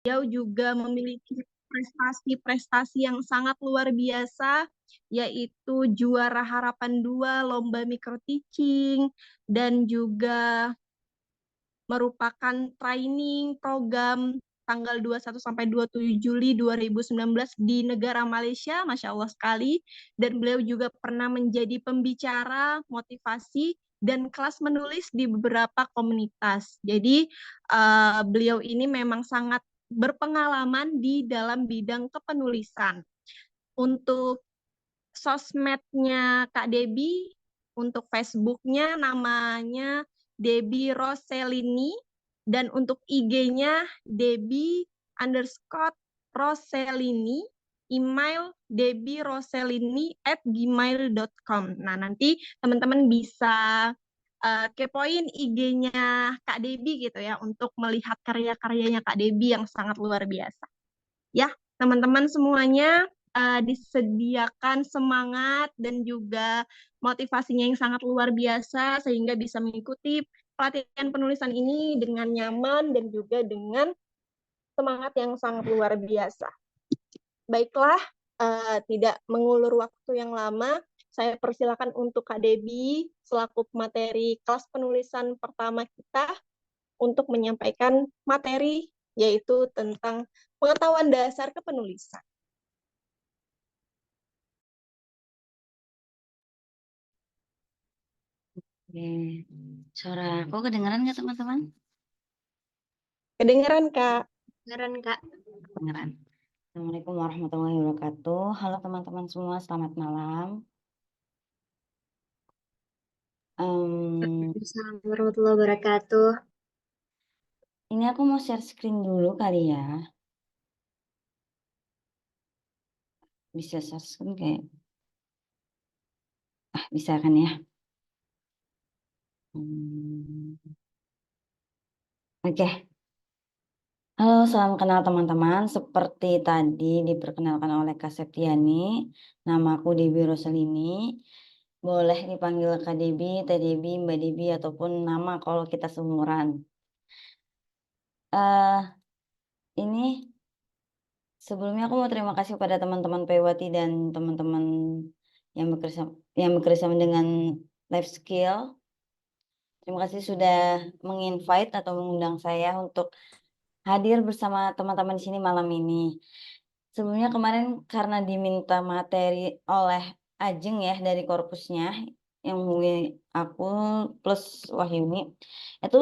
Beliau juga memiliki prestasi-prestasi yang sangat luar biasa, yaitu juara Harapan 2 Lomba Micro Teaching, dan juga merupakan training program tanggal 21 sampai 27 Juli 2019 di negara Malaysia, Masya Allah sekali. Dan beliau juga pernah menjadi pembicara motivasi dan kelas menulis di beberapa komunitas. Jadi beliau ini memang sangat berpengalaman di dalam bidang kepenulisan. Untuk sosmednya Kak Debbie, untuk Facebooknya namanya Debbie Roselini, dan untuk IG-nya Debbie_Roselini, email debbieroselini@gmail.com. Nah, nanti teman-teman bisa kepoin IG-nya Kak Debbie gitu ya, untuk melihat karya-karyanya Kak Debbie yang sangat luar biasa. Ya, teman-teman semuanya, disediakan semangat dan juga motivasinya yang sangat luar biasa sehingga bisa mengikuti pelatihan penulisan ini dengan nyaman dan juga dengan semangat yang sangat luar biasa. Baiklah, tidak mengulur waktu yang lama, saya persilakan untuk Kak Debbie selaku materi kelas penulisan pertama kita untuk menyampaikan materi yaitu tentang pengetahuan dasar kepenulisan. Oke. Suara aku kedengeran nggak teman-teman? Kedengeran, Kak? Kedengeran, Kak. Kedengeran. Assalamualaikum warahmatullahi wabarakatuh. Halo teman-teman semua, selamat malam. Assalamualaikum warahmatullahi wabarakatuh. Ini aku mau share screen dulu kali ya. Bisa share screen kayak? Bisa kan ya? Oke. Halo, salam kenal teman-teman. Seperti tadi diperkenalkan oleh Kak Septiani, nama aku Debbie Roselini. Boleh dipanggil Kak Debbie, Teh Debbie, Mbak Debbie, ataupun nama kalau kita seumuran. Ini sebelumnya aku mau terima kasih kepada teman-teman Pewati dan teman-teman yang bekerja dengan Life Skill. Terima kasih sudah menginvite atau mengundang saya untuk hadir bersama teman-teman di sini malam ini. Sebelumnya kemarin karena diminta materi oleh Ajeng ya dari korpusnya yang aku plus Wahyuni itu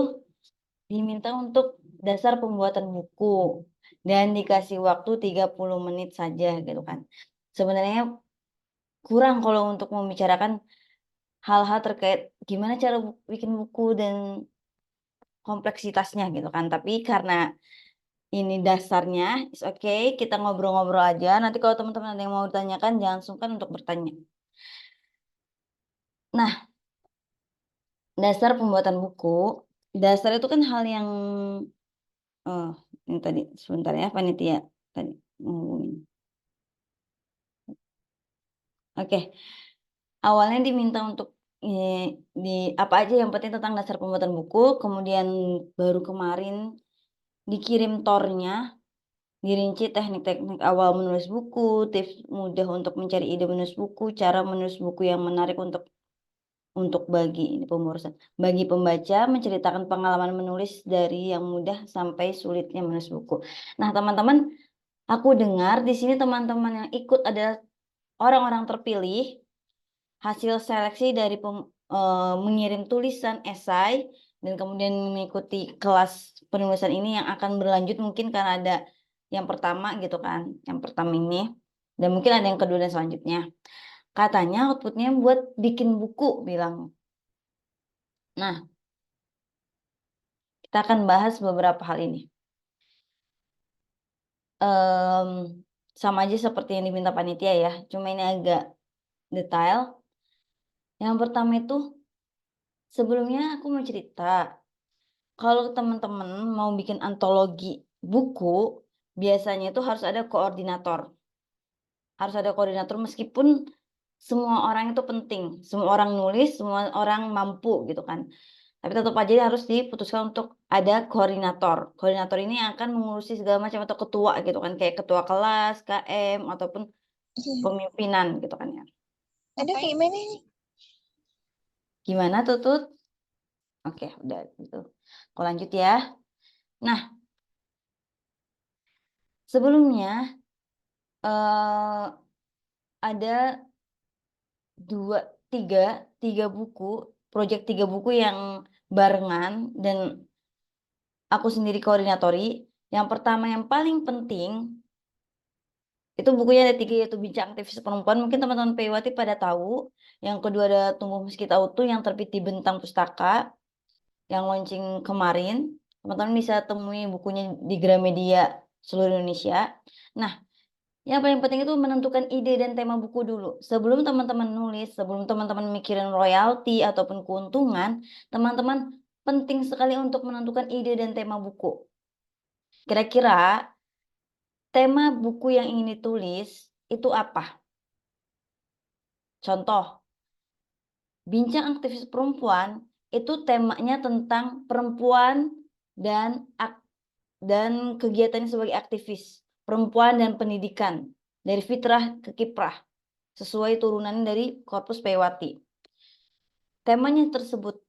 diminta untuk dasar pembuatan buku dan dikasih waktu 30 menit saja gitu kan. Sebenarnya kurang kalau untuk membicarakan hal-hal terkait gimana cara bikin buku dan kompleksitasnya gitu kan. Tapi karena ini dasarnya, it's okay, kita ngobrol-ngobrol aja. Nanti kalau teman-teman ada yang mau ditanyakan, jangan sungkan untuk bertanya. Nah, dasar pembuatan buku, dasar itu kan hal yang, ini tadi, sebentar ya, panitia tadi ngomongin. Oke, awalnya diminta untuk di apa aja yang penting tentang dasar pembuatan buku, kemudian baru kemarin dikirim tornya, dirinci teknik-teknik awal menulis buku, tips mudah untuk mencari ide menulis buku, cara menulis buku yang menarik untuk bagi pembaca, menceritakan pengalaman menulis dari yang mudah sampai sulitnya menulis buku. Nah, teman-teman, aku dengar di sini teman-teman yang ikut adalah orang-orang terpilih hasil seleksi dari mengirim tulisan esai dan kemudian mengikuti kelas penulisan ini yang akan berlanjut mungkin karena ada yang pertama gitu kan, yang pertama ini dan mungkin ada yang kedua dan selanjutnya. Katanya outputnya buat bikin buku bilang. Nah, kita akan bahas beberapa hal ini. Sama aja seperti yang diminta panitia ya, cuma ini agak detail. Yang pertama itu sebelumnya aku mau cerita. Kalau teman-teman mau bikin antologi buku, biasanya itu harus ada koordinator. Harus ada koordinator meskipun semua orang itu penting. Semua orang nulis, semua orang mampu gitu kan. Tapi tetap aja harus diputuskan untuk ada koordinator. Koordinator ini akan mengurusi segala macam atau ketua gitu kan, kayak ketua kelas, KM ataupun pemimpinan gitu kan ya. Ada kayak gimana nih? Gimana tuh Tut? Oke, udah gitu. Aku lanjut ya. Nah, sebelumnya ada tiga buku, proyek 3 buku yang barengan dan aku sendiri koordinatori. Yang pertama yang paling penting itu bukunya ada 3 yaitu Bincang Aktivis Perempuan. Mungkin teman-teman Pewati pada tahu. Yang kedua ada Tumbuh Meski Tak Utuh yang terbit di Bentang Pustaka yang launching kemarin. Teman-teman bisa temui bukunya di Gramedia seluruh Indonesia. Nah, yang paling penting itu menentukan ide dan tema buku dulu. Sebelum teman-teman nulis, sebelum teman-teman mikirin royalti ataupun keuntungan, teman-teman penting sekali untuk menentukan ide dan tema buku. Kira-kira tema buku yang ingin ditulis itu apa? Contoh, Bincang Aktivis Perempuan itu temanya tentang perempuan dan kegiatannya sebagai aktivis, perempuan dan pendidikan, dari fitrah ke kiprah, sesuai turunan dari Korpus Pewati. Temanya tersebut.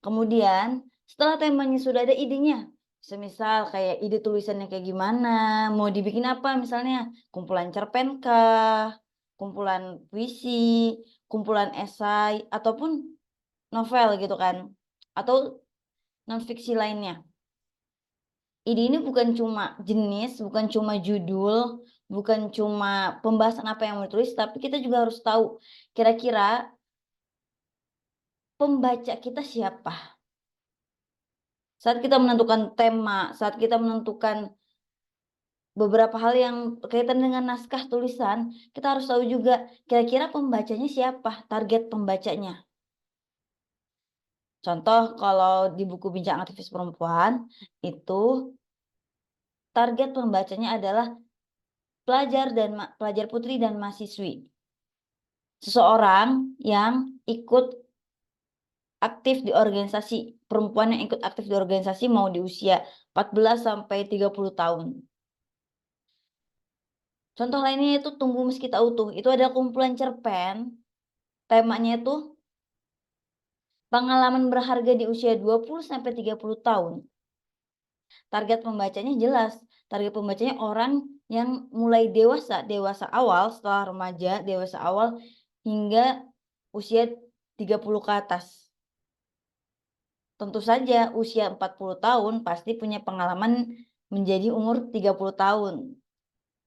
Kemudian setelah temanya sudah ada idenya, semisal kayak ide tulisannya kayak gimana, mau dibikin apa misalnya, kumpulan cerpen kah, kumpulan puisi, kumpulan esai, ataupun novel gitu kan, atau non-fiksi lainnya. Ide ini bukan cuma jenis, bukan cuma judul, bukan cuma pembahasan apa yang mau ditulis, tapi kita juga harus tahu kira-kira pembaca kita siapa. Saat kita menentukan tema, saat kita menentukan beberapa hal yang berkaitan dengan naskah tulisan, kita harus tahu juga kira-kira pembacanya siapa, target pembacanya. Contoh kalau di buku Bincang Aktivis Perempuan, itu target pembacanya adalah pelajar putri dan mahasiswi. Seseorang yang ikut aktif di organisasi, perempuan yang ikut aktif di organisasi mau di usia 14 sampai 30 tahun. Contoh lainnya itu Tumbuh Meski Tak Utuh. Itu ada kumpulan cerpen. Temanya itu pengalaman berharga di usia 20 sampai 30 tahun. Target pembacanya jelas. Target pembacanya orang yang mulai dewasa awal, setelah remaja, dewasa awal hingga usia 30 ke atas. Tentu saja usia 40 tahun pasti punya pengalaman menjadi umur 30 tahun.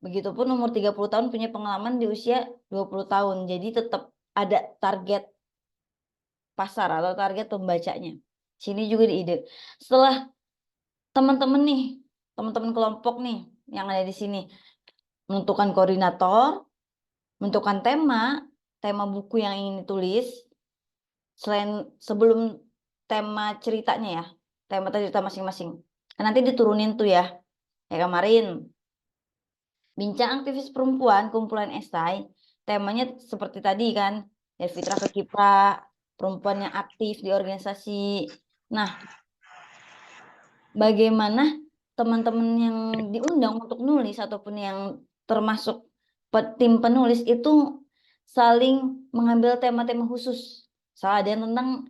Begitupun umur 30 tahun punya pengalaman di usia 20 tahun. Jadi tetap ada target pasar atau target pembacanya. Sini juga di ide. Setelah teman-teman kelompok nih yang ada di sini menentukan koordinator, menentukan tema buku yang ingin ditulis, sebelum tema ceritanya ya, tema cerita masing-masing. Nanti diturunin tuh ya, kayak kemarin. Bincang Aktivis Perempuan, kumpulan esai, temanya seperti tadi kan, dari fitrah ke kiprah, perempuan yang aktif di organisasi. Nah, bagaimana teman-teman yang diundang untuk nulis ataupun yang termasuk tim penulis itu saling mengambil tema-tema khusus. Salah ada yang tentang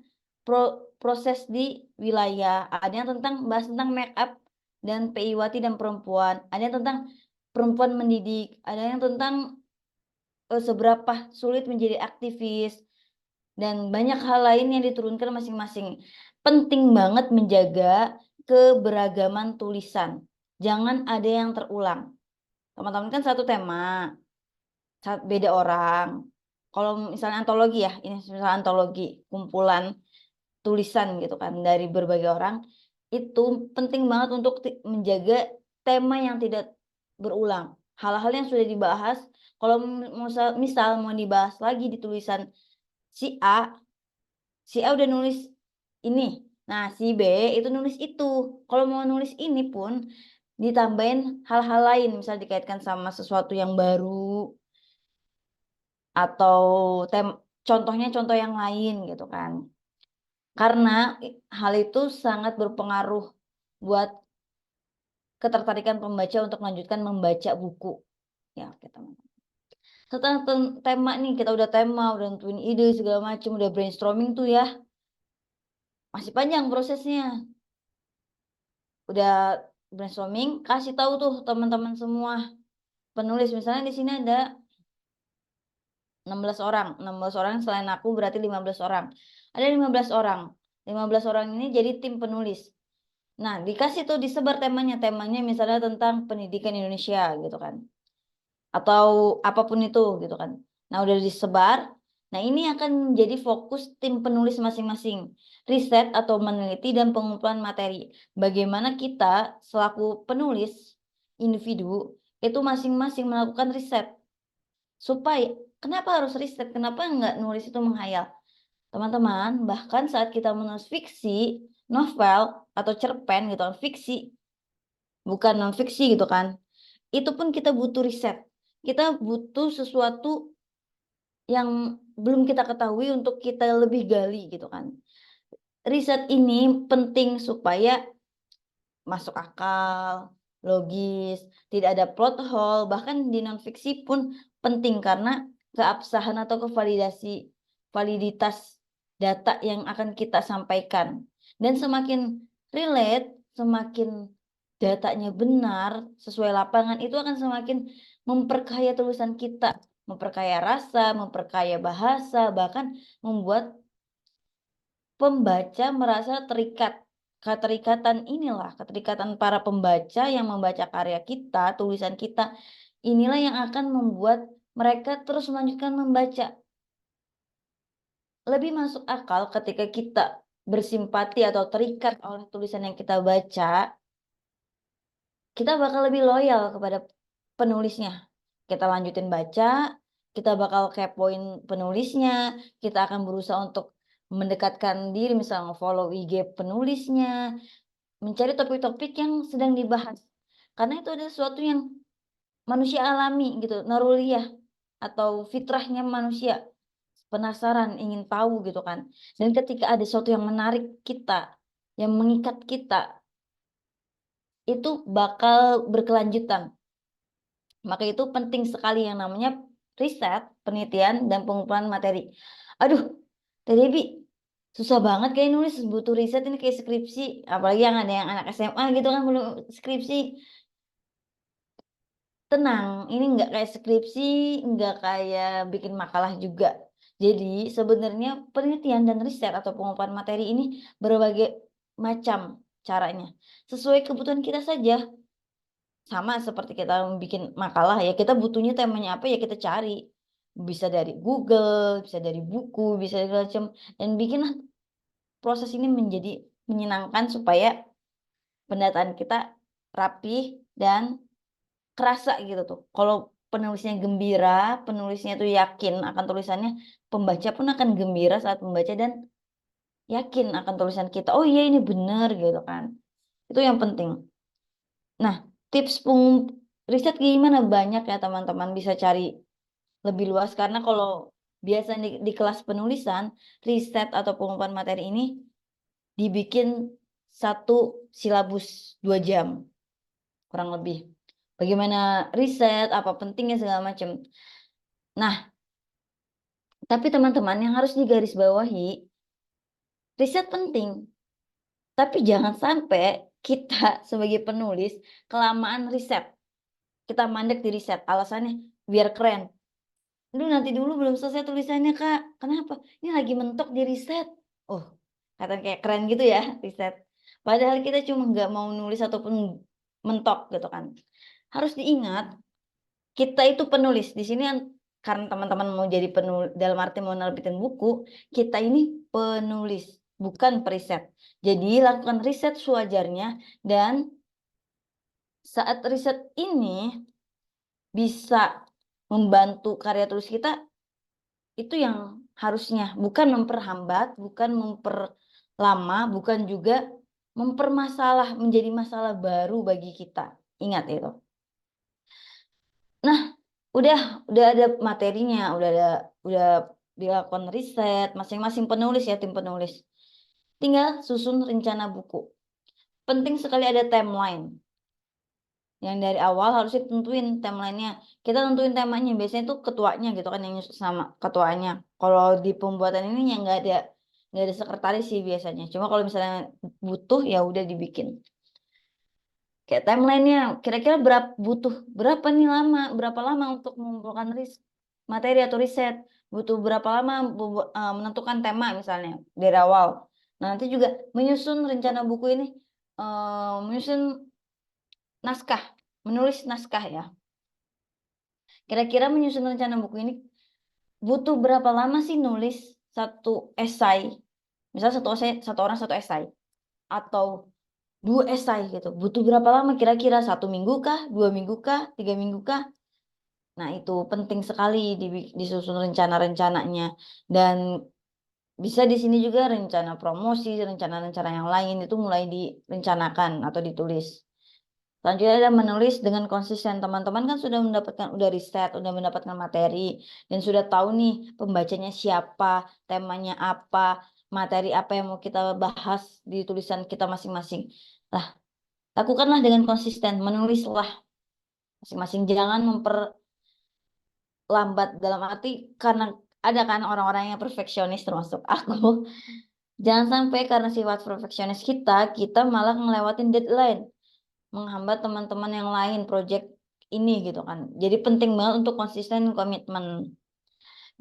proses di wilayah, ada yang bahas tentang make up dan PIWati dan perempuan, ada yang tentang perempuan mendidik, ada yang tentang seberapa sulit menjadi aktivis, dan banyak hal lain yang diturunkan masing-masing. Penting banget menjaga keberagaman tulisan. Jangan ada yang terulang. Teman-teman kan satu tema, beda orang. Kalau misalnya antologi ya, ini misalnya antologi, kumpulan tulisan gitu kan dari berbagai orang, itu penting banget untuk menjaga tema yang tidak berulang. Hal-hal yang sudah dibahas, kalau misal mau dibahas lagi di tulisan si A udah nulis ini, nah si B itu nulis itu. Kalau mau nulis ini pun ditambahin hal-hal lain, misal dikaitkan sama sesuatu yang baru atau contoh yang lain gitu kan. Karena hal itu sangat berpengaruh buat ketertarikan pembaca untuk melanjutkan membaca buku. Ya, oke teman-teman. Setelah tema nih, kita udah tema, udah nentuin ide segala macam, udah brainstorming tuh ya. Masih panjang prosesnya. Udah brainstorming, kasih tahu tuh teman-teman semua penulis. Misalnya di sini ada 16 orang. 16 orang selain aku berarti 15 orang. Ada 15 orang. 15 orang ini jadi tim penulis. Nah, dikasih tuh disebar temanya. Temanya misalnya tentang pendidikan Indonesia gitu kan. Atau apapun itu gitu kan. Nah, udah disebar. Nah, ini akan menjadi fokus tim penulis masing-masing. Riset atau meneliti dan pengumpulan materi. Bagaimana kita selaku penulis individu itu masing-masing melakukan riset. Supaya, kenapa harus riset? Kenapa nggak nulis itu menghayal? Teman-teman, bahkan saat kita menulis fiksi, novel, atau cerpen gitu kan, fiksi, bukan non-fiksi gitu kan, itu pun kita butuh riset. Kita butuh sesuatu yang belum kita ketahui untuk kita lebih gali gitu kan. Riset ini penting supaya masuk akal, logis, tidak ada plot hole, bahkan di non-fiksi pun penting karena keabsahan atau validitas data yang akan kita sampaikan. Dan semakin relate, semakin datanya benar, sesuai lapangan, itu akan semakin memperkaya tulisan kita, memperkaya rasa, memperkaya bahasa, bahkan membuat pembaca merasa terikat. Keterikatan inilah, keterikatan para pembaca yang membaca karya kita, tulisan kita, inilah yang akan membuat mereka terus melanjutkan membaca. Lebih masuk akal ketika kita bersimpati atau terikat oleh tulisan yang kita baca, kita bakal lebih loyal kepada penulisnya. Kita lanjutin baca, kita bakal kepoin penulisnya, kita akan berusaha untuk mendekatkan diri, misalnya follow IG penulisnya, mencari topik-topik yang sedang dibahas. Karena itu adalah sesuatu yang manusia alami gitu, naruliyah atau fitrahnya manusia. Penasaran, ingin tahu gitu kan. Dan ketika ada sesuatu yang menarik kita, yang mengikat kita, itu bakal berkelanjutan. Maka itu penting sekali yang namanya riset, penelitian, dan pengumpulan materi. Aduh, Teh Debbie, susah banget kayak nulis, butuh riset ini kayak skripsi. Apalagi yang ada yang anak SMA gitu kan belum skripsi. Tenang, ini nggak kayak skripsi, nggak kayak bikin makalah juga. Jadi sebenarnya penelitian dan riset atau pengumpulan materi ini berbagai macam caranya. Sesuai kebutuhan kita saja. Sama seperti kita bikin makalah ya, kita butuhnya temanya apa ya kita cari. Bisa dari Google, bisa dari buku, bisa dari macam. Dan bikinlah proses ini menjadi menyenangkan supaya pendataan kita rapi dan kerasa gitu tuh. Kalau penulisnya gembira, penulisnya tuh yakin akan tulisannya, pembaca pun akan gembira saat membaca dan yakin akan tulisan kita. Oh iya ini benar gitu kan. Itu yang penting. Nah, tips riset gimana? Banyak ya teman-teman, bisa cari lebih luas. Karena kalau biasa di kelas penulisan, riset atau pengumpulan materi ini dibikin satu silabus 2 jam. Kurang lebih. Bagaimana riset, apa pentingnya segala macam. Nah, tapi teman-teman yang harus digarisbawahi, riset penting. Tapi jangan sampai kita sebagai penulis kelamaan riset. Kita mandek di riset. Alasannya biar keren. Aduh nanti dulu belum selesai tulisannya Kak. Kenapa? Ini lagi mentok di riset. Oh, kata kayak keren gitu ya riset. Padahal kita cuma nggak mau nulis ataupun mentok gitu kan. Harus diingat kita itu penulis. Di sini karena teman-teman mau jadi penulis dalam arti mau nerbitin buku, kita ini penulis, bukan periset. Jadi lakukan riset sewajarnya dan saat riset ini bisa membantu karya tulis kita, itu yang harusnya, bukan memperhambat, bukan memperlama, bukan juga menjadi masalah baru bagi kita. Ingat itu. Nah, udah ada materinya, udah dilakukan riset, masing-masing penulis ya, tim penulis. tinggal susun rencana buku. Penting sekali ada timeline. Yang dari awal harus ditentuin timelinenya. Kita tentuin temanya, biasanya tuh ketuanya gitu kan yang nyusun sama ketuanya. Kalau di pembuatan ini yang nggak ada sekretaris sih biasanya. Cuma kalau misalnya butuh ya udah dibikin. Kayak timelinenya, kira-kira berapa lama untuk mengumpulkan materi atau riset, butuh berapa lama menentukan tema misalnya dari awal. Nah, nanti juga menyusun rencana buku ini, menyusun naskah, menulis naskah ya. Kira-kira menyusun rencana buku ini butuh berapa lama sih nulis satu esai? Misal satu orang satu esai atau 2 esai gitu. Butuh berapa lama kira-kira? 1 minggu kah? 2 minggu kah? 3 minggu kah? Nah, itu penting sekali disusun rencana-rencananya. Dan bisa di sini juga rencana promosi, rencana-rencana yang lain itu mulai direncanakan atau ditulis. Selanjutnya ada menulis dengan konsisten. Teman-teman kan udah riset, udah mendapatkan materi, dan sudah tahu nih pembacanya siapa, temanya apa, materi apa yang mau kita bahas di tulisan kita masing-masing. Lah, lakukanlah dengan konsisten, menulislah masing-masing. Jangan memperlambat dalam arti karena ada kan orang-orang yang perfeksionis termasuk aku. Jangan sampai karena sifat perfeksionis kita malah ngelewatin deadline, menghambat teman-teman yang lain project ini gitu kan. Jadi penting banget untuk konsisten komitmen.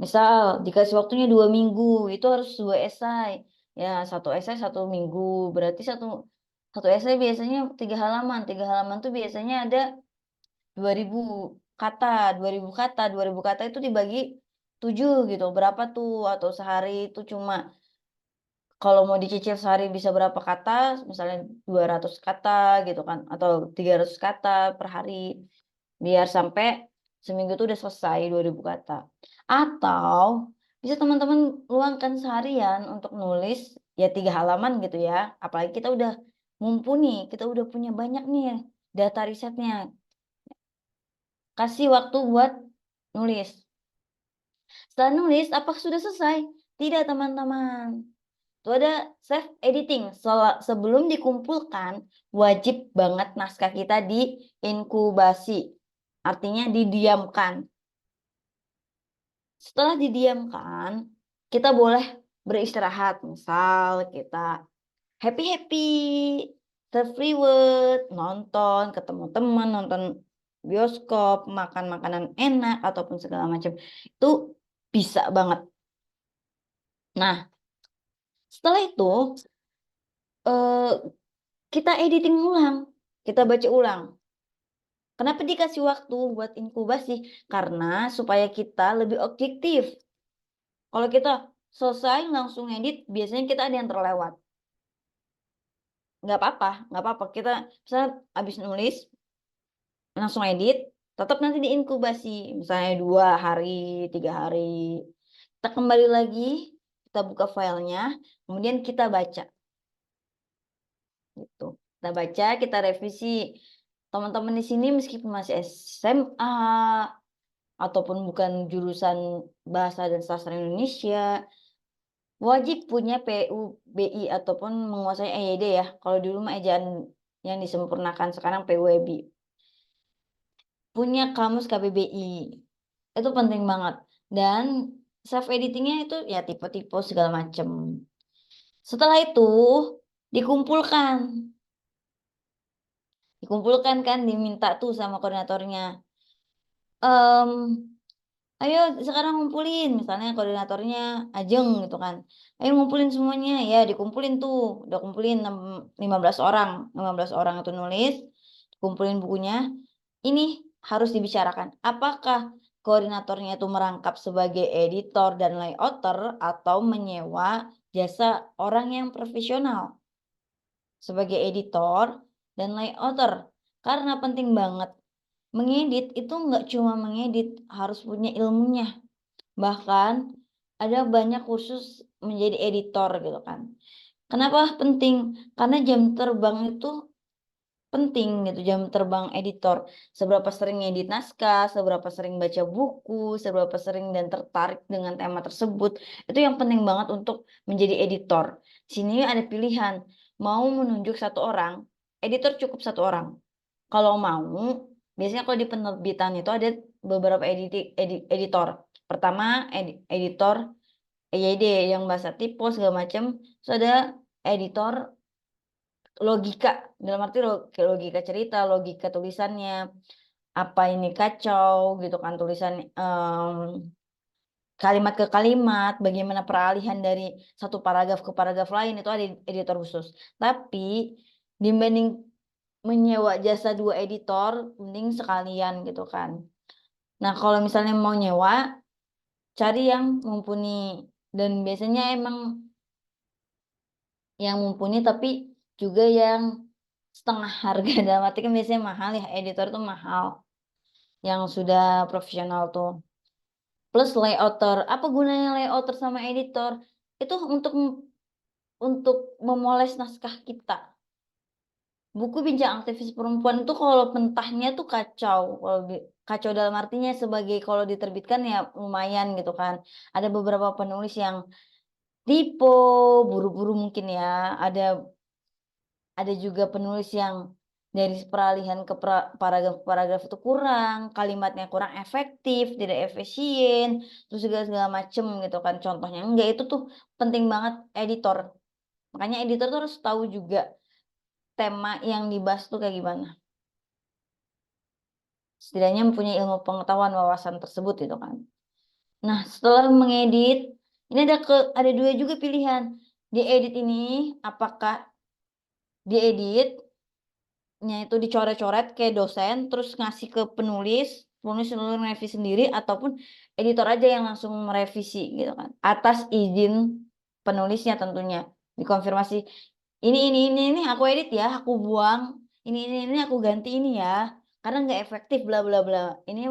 Misal dikasih waktunya 2 minggu, itu harus 2 esai. Ya, 1 esai 1 minggu, berarti satu esai biasanya 3 halaman. 3 halaman tuh biasanya ada 2000 kata. 2000 kata itu dibagi 7 gitu. Berapa tuh? Atau sehari itu cuma, kalau mau dicicil sehari bisa berapa kata, misalnya 200 kata gitu kan, atau 300 kata per hari, biar sampai seminggu tuh udah selesai 2000 kata. Atau bisa teman-teman luangkan seharian untuk nulis ya 3 halaman gitu ya, apalagi kita udah mumpuni, kita udah punya banyak nih data risetnya. Kasih waktu buat nulis. Setelah nulis, apakah sudah selesai? Tidak, teman-teman. Itu ada self editing. Sebelum dikumpulkan, wajib banget naskah kita diinkubasi. Artinya didiamkan. Setelah didiamkan, kita boleh beristirahat. Misal kita happy-happy, self-reward, nonton, ketemu teman, nonton bioskop, makan makanan enak, ataupun segala macam. Itu bisa banget. Nah, setelah itu kita editing ulang, kita baca ulang. Kenapa dikasih waktu buat inkubasi? Karena supaya kita lebih objektif. Kalau kita selesai langsung edit, biasanya kita ada yang terlewat. Nggak apa-apa. Kita misalnya habis nulis, langsung edit, tetap nanti diinkubasi. Misalnya 2 hari, 3 hari. Kita kembali lagi, kita buka filenya, kemudian kita baca. Gitu. Kita baca, kita revisi. Teman-teman di sini meskipun masih SMA ataupun bukan jurusan Bahasa dan Sastra Indonesia, wajib punya PUBI ataupun menguasai EYD ya. Kalau dulu mah ejaan yang disempurnakan, sekarang PUBI. Punya kamus KBBI. Itu penting banget. Dan self editingnya itu ya tipe-tipe segala macam. Setelah itu dikumpulkan kan, diminta tuh sama koordinatornya, ayo sekarang ngumpulin, misalnya koordinatornya Ajeng gitu kan, ayo ngumpulin semuanya. Ya dikumpulin tuh, udah kumpulin 15 orang itu nulis, kumpulin bukunya. Ini harus dibicarakan, apakah koordinatornya itu merangkap sebagai editor dan layouter atau menyewa jasa orang yang profesional sebagai editor dan layouter. Karena penting banget, mengedit itu nggak cuma mengedit, harus punya ilmunya. Bahkan ada banyak kursus menjadi editor gitu kan. Kenapa penting? Karena jam terbang itu penting gitu, jam terbang editor. Seberapa sering ngedit naskah, seberapa sering baca buku, seberapa sering dan tertarik dengan tema tersebut. Itu yang penting banget untuk menjadi editor. Sini ada pilihan, mau menunjuk satu orang, editor cukup satu orang. Kalau mau, biasanya kalau di penerbitan itu ada beberapa editor. Pertama, editor EYD yang bahasa typo segala macam. Terus ada editor logika, dalam arti logika cerita, logika tulisannya, apa ini kacau gitu kan, tulisan kalimat ke kalimat, bagaimana peralihan dari satu paragraf ke paragraf lain, itu ada editor khusus. Tapi dibanding menyewa jasa 2 editor, mending sekalian gitu kan. Nah, kalau misalnya mau nyewa, cari yang mumpuni. Dan biasanya emang yang mumpuni tapi juga yang setengah harga. Dalam arti kan biasanya mahal ya, editor tuh mahal. Yang sudah profesional tuh. Plus layouter. Apa gunanya layouter sama editor? Itu untuk memoles naskah kita. Buku Bincang Aktivis Perempuan itu kalau mentahnya tuh kacau. Kacau dalam artinya sebagai kalau diterbitkan ya lumayan gitu kan. Ada beberapa penulis yang tipe buru-buru mungkin ya. Ada juga penulis yang dari peralihan ke paragraf itu kurang, kalimatnya kurang efektif, tidak efisien, terus segala macem gitu kan. Contohnya enggak, itu tuh penting banget editor. Makanya editor tuh harus tahu juga tema yang dibahas tuh kayak gimana. Setidaknya mempunyai ilmu pengetahuan wawasan tersebut gitu kan. Nah, setelah mengedit, ini ada 2 juga pilihan. Diedit ini apakah dieditnya itu dicoret-coret kayak dosen terus ngasih ke penulis merevisi sendiri, ataupun editor aja yang langsung merevisi gitu kan. Atas izin penulisnya tentunya. Dikonfirmasi, ini aku edit ya, aku buang. Ini aku ganti ini ya. Karena nggak efektif bla bla bla. Ini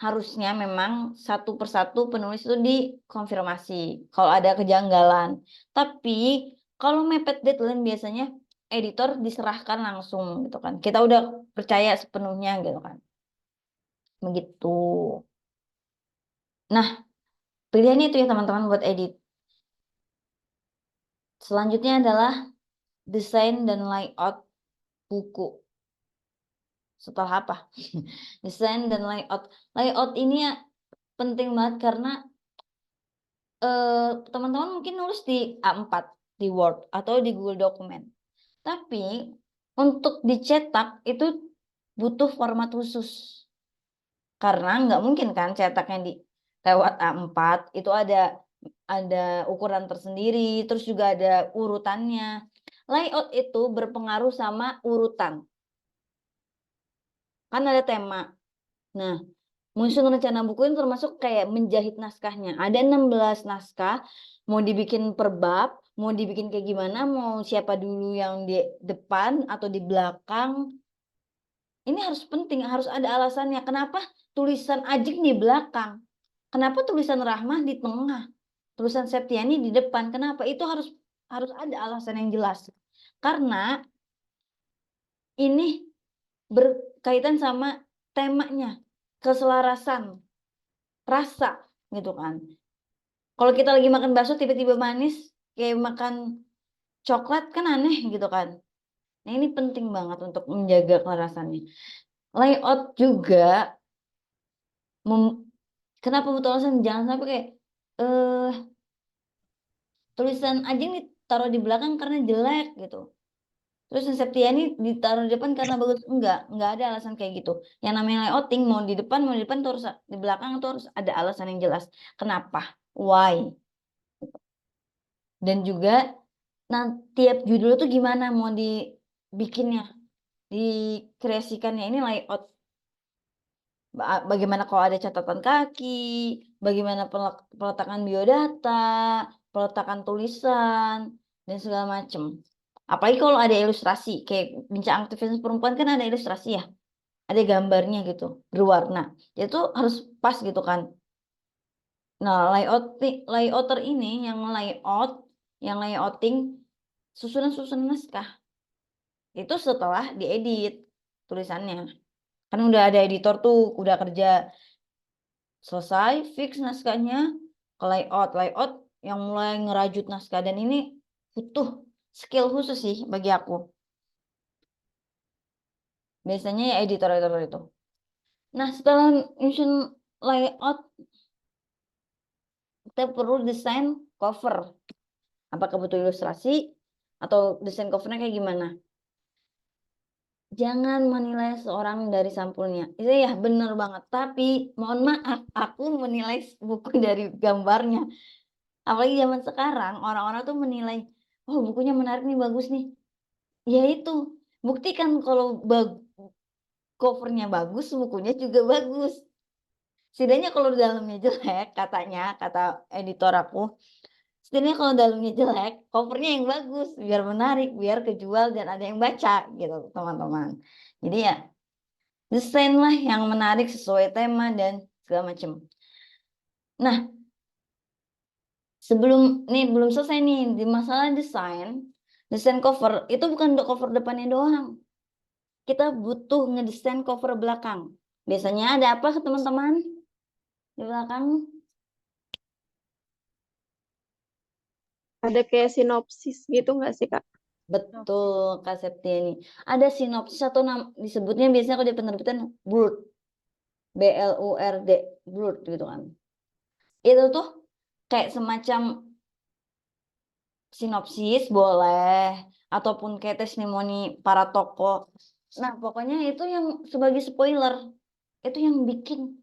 harusnya memang satu persatu penulis itu dikonfirmasi kalau ada kejanggalan. Tapi kalau mepet deadline biasanya editor diserahkan langsung gitu kan. Kita udah percaya sepenuhnya gitu kan. Begitu. Nah, pilihannya itu ya teman-teman buat edit. Selanjutnya adalah desain dan layout buku. Setelah apa? Desain dan layout. Layout ini ya penting banget karena teman-teman mungkin nulis di A4, di Word, atau di Google Dokumen. Tapi untuk dicetak itu butuh format khusus. Karena nggak mungkin kan cetaknya di lewat A4, itu ada ukuran tersendiri, terus juga ada urutannya. Layout itu berpengaruh sama urutan. Kan ada tema. Nah, menyusun rencana buku ini termasuk kayak menjahit naskahnya. Ada 16 naskah, mau dibikin per bab, mau dibikin kayak gimana, mau siapa dulu yang di depan atau di belakang. Ini harus penting, harus ada alasannya. Kenapa tulisan Ajeng di belakang? Kenapa tulisan Rahmah di tengah? Tulisan Septiani di depan. Kenapa? Itu harus ada alasan yang jelas. Karena ini berkaitan sama temanya, keselarasan, rasa gitu kan. Kalau kita lagi makan bakso tiba-tiba manis, kayak makan coklat kan aneh gitu kan. Nah, ini penting banget untuk menjaga kelarasannya. Layout juga kenapa butuh alasan? Jangan sampai kayak tulisan Ajeng ditaruh di belakang karena jelek gitu. Terus Septiani ditaruh di depan karena bagus. Enggak ada alasan kayak gitu. Yang namanya layouting mau di depan tuh harus di belakang tuh harus ada alasan yang jelas. Kenapa? Why? Dan juga tiap judul tuh gimana mau dibikinnya, dikreasikannya. Ini layout. Bagaimana kalau ada catatan kaki, bagaimana peletakan biodata, peletakan tulisan, dan segala macam. Apalagi kalau ada ilustrasi, kayak Bincang Aktivis Perempuan kan ada ilustrasi ya, ada gambarnya gitu, berwarna. Itu harus pas gitu kan. Nah, layouter ini yang layouting susunan naskah itu setelah diedit tulisannya. Kan udah ada editor tuh, udah kerja selesai, fix naskahnya ke layout yang mulai ngerajut naskah. Dan ini butuh skill khusus sih bagi aku. Biasanya ya editor-editor itu. Nah, setelah nyusun layout, kita perlu desain cover. Apakah butuh ilustrasi atau desain covernya kayak gimana? Jangan menilai seorang dari sampulnya. Itu ya bener banget. Tapi mohon maaf, aku menilai buku dari gambarnya. Apalagi zaman sekarang, orang-orang tuh menilai, oh bukunya menarik nih, bagus nih. Ya itu, buktikan kalau covernya bagus, bukunya juga bagus. Setidaknya kalau dalamnya jelek, kata editor aku, setidaknya kalau dalamnya jelek, covernya yang bagus, biar menarik, biar kejual dan ada yang baca gitu teman-teman. Jadi ya desain lah yang menarik sesuai tema dan segala macam. Nah, belum selesai nih di masalah desain cover itu bukan cover depannya doang. Kita butuh ngedesain cover belakang. Biasanya ada apa teman-teman di belakang? Ada kayak sinopsis gitu nggak sih, Kak? Betul, Kak Septiani. Ada sinopsis atau disebutnya biasanya kalau di penerbitan blurb, BLURD, blurb gitu kan. Itu tuh kayak semacam sinopsis boleh, ataupun kayak testimoni para tokoh. Nah, pokoknya itu yang sebagai spoiler, itu yang bikin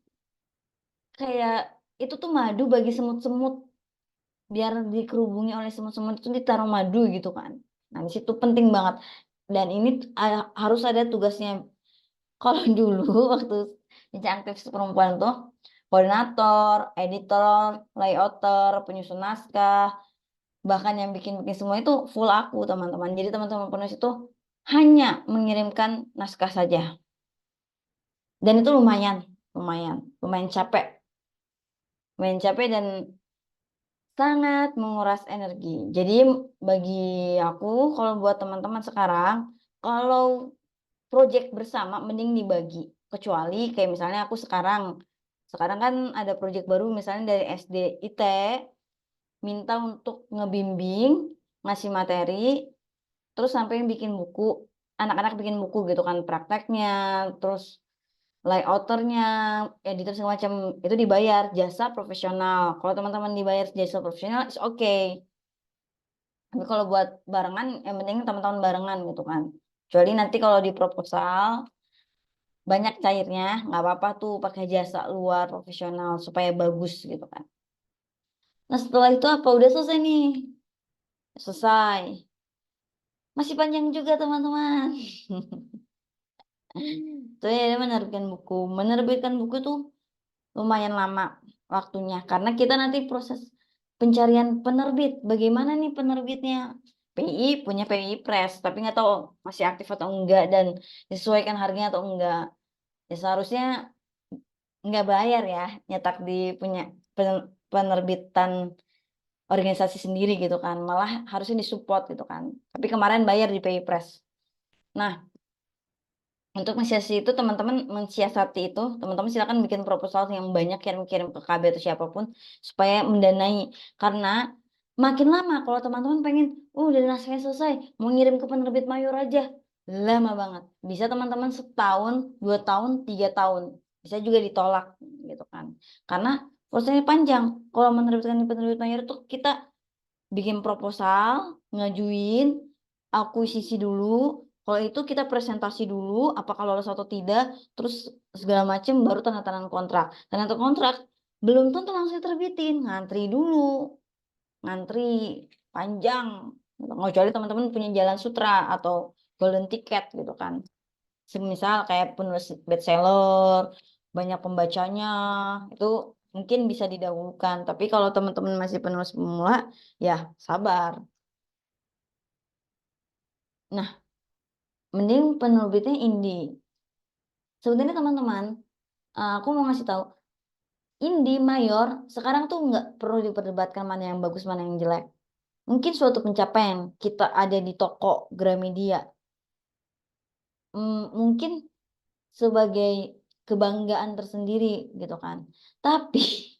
kayak itu tuh madu bagi semut-semut, biar dikerubungi oleh semut-semut itu ditaruh madu gitu kan. Nah, di situ penting banget. Dan ini harus ada tugasnya. Kalau dulu waktu jenjang aktif perempuan tuh koordinator, editor, layouter, penyusun naskah, bahkan yang bikin semua itu full aku teman-teman. Jadi teman-teman penulis itu hanya mengirimkan naskah saja. Dan itu lumayan capek. Lumayan capek dan sangat menguras energi. Jadi bagi aku, kalau buat teman-teman sekarang, kalau project bersama mending dibagi. Kecuali kayak misalnya aku sekarang kan ada project baru misalnya dari SD IT, minta untuk ngebimbing, ngasih materi, terus sampai bikin buku, anak-anak bikin buku gitu kan, prakteknya, terus layouternya, editor segala macam, itu dibayar jasa profesional. Kalau teman-teman dibayar jasa profesional, is okay. Tapi kalau buat barengan, yang penting teman-teman barengan gitu kan. Kecuali nanti kalau di proposal banyak cairnya, nggak apa-apa tuh pakai jasa luar profesional supaya bagus gitu kan. Nah setelah itu apa? Udah selesai nih. Selesai. Masih panjang juga teman-teman. Tuh ya menerbitkan buku. Menerbitkan buku tuh lumayan lama waktunya. Karena kita nanti proses pencarian penerbit. Bagaimana nih penerbitnya? PI punya PI Press, tapi nggak tahu masih aktif atau enggak dan disesuaikan harganya atau enggak. Ya seharusnya nggak bayar ya nyetak di punya penerbitan organisasi sendiri gitu kan, malah harusnya disupport gitu kan, tapi kemarin bayar di PI Press. Nah, untuk mensiasati itu teman-teman silakan bikin proposal yang banyak, kirim ke KB atau siapapun supaya mendanai, karena makin lama kalau teman-teman pengen udah naskahnya selesai mau ngirim ke penerbit mayor aja lama banget, bisa teman-teman setahun, 2 tahun, 3 tahun, bisa juga ditolak gitu kan, karena prosesnya panjang. Kalau menerbitkan di penerbit mayor itu kita bikin proposal, ngajuin, akuisisi dulu. Kalau itu kita presentasi dulu, apakah lolos atau tidak, terus segala macam, baru tanda tangan kontrak. Tanda tangan kontrak belum tentu langsung terbitin, ngantri dulu, ngantri panjang. Kecuali teman-teman punya jalan sutra atau golden ticket gitu kan. Semisal kayak penulis bestseller, banyak pembacanya, itu mungkin bisa didahulukan. Tapi kalau teman-teman masih penulis pemula, ya sabar. Nah, mending penerbitnya indie. Sebenarnya teman-teman, aku mau ngasih tahu, indie mayor sekarang tuh nggak perlu diperdebatkan mana yang bagus, mana yang jelek. Mungkin suatu pencapaian kita ada di toko Gramedia. Mungkin sebagai kebanggaan tersendiri gitu kan. Tapi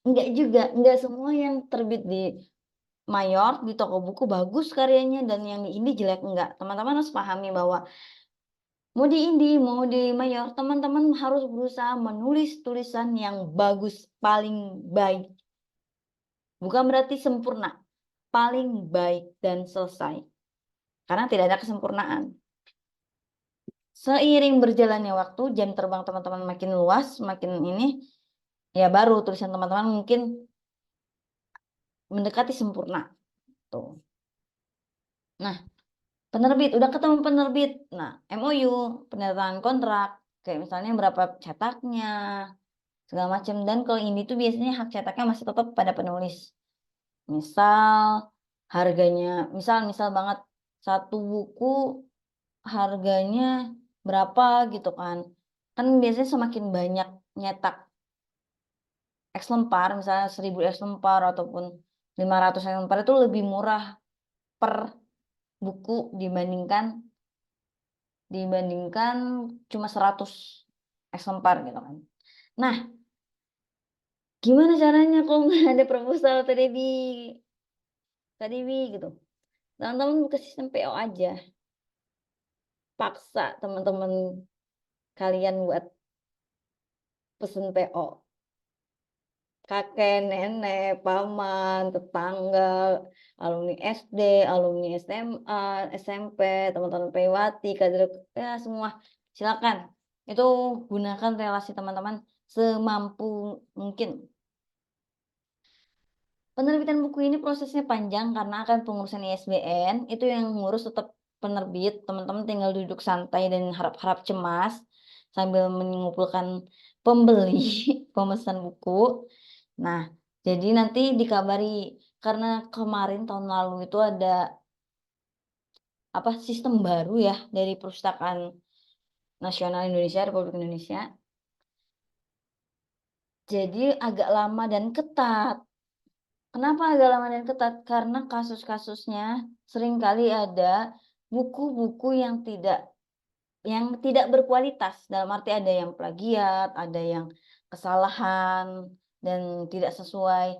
enggak juga, enggak semua yang terbit di mayor di toko buku bagus karyanya dan yang di indie jelek enggak. Teman-teman harus pahami bahwa mau di indie, mau di mayor, teman-teman harus berusaha menulis tulisan yang bagus, paling baik. Bukan berarti sempurna, paling baik dan selesai. Karena tidak ada kesempurnaan. Seiring berjalannya waktu, jam terbang teman-teman makin luas, makin ini, ya baru tulisan teman-teman mungkin mendekati sempurna. Tuh. Nah, penerbit, udah ketemu penerbit. Nah, MOU, penandatangan kontrak, kayak misalnya berapa cetaknya, segala macam. Dan kalau ini tuh biasanya hak cetaknya masih tetap pada penulis. Misal harganya, misal banget satu buku harganya berapa gitu kan. Kan biasanya semakin banyak nyetak X lembar, misalnya 1000 X lembar ataupun 500 X lembar itu lebih murah per buku dibandingkan cuma 100 X lembar gitu kan. Nah, gimana caranya kalau nggak ada proposal TDB gitu? Teman-teman buka sistem PO aja. Paksa teman-teman kalian buat pesen PO. Kakek, nenek, paman, tetangga, alumni SD, alumni SMA, SMP, teman-teman PWati, kader, ya semua. Silakan. Itu gunakan relasi teman-teman semampu mungkin. Penerbitan buku ini prosesnya panjang karena akan pengurusan ISBN, itu yang ngurus tetap penerbit. Teman-teman tinggal duduk santai dan harap-harap cemas sambil mengumpulkan pembeli pemesan buku. Nah, jadi nanti dikabari karena kemarin tahun lalu itu ada sistem baru ya dari Perpustakaan Nasional Indonesia, Republik Indonesia. Jadi agak lama dan ketat. Kenapa agak lama dan ketat? Karena kasus-kasusnya seringkali ada buku-buku yang tidak berkualitas. Dalam arti ada yang plagiat, ada yang kesalahan dan tidak sesuai.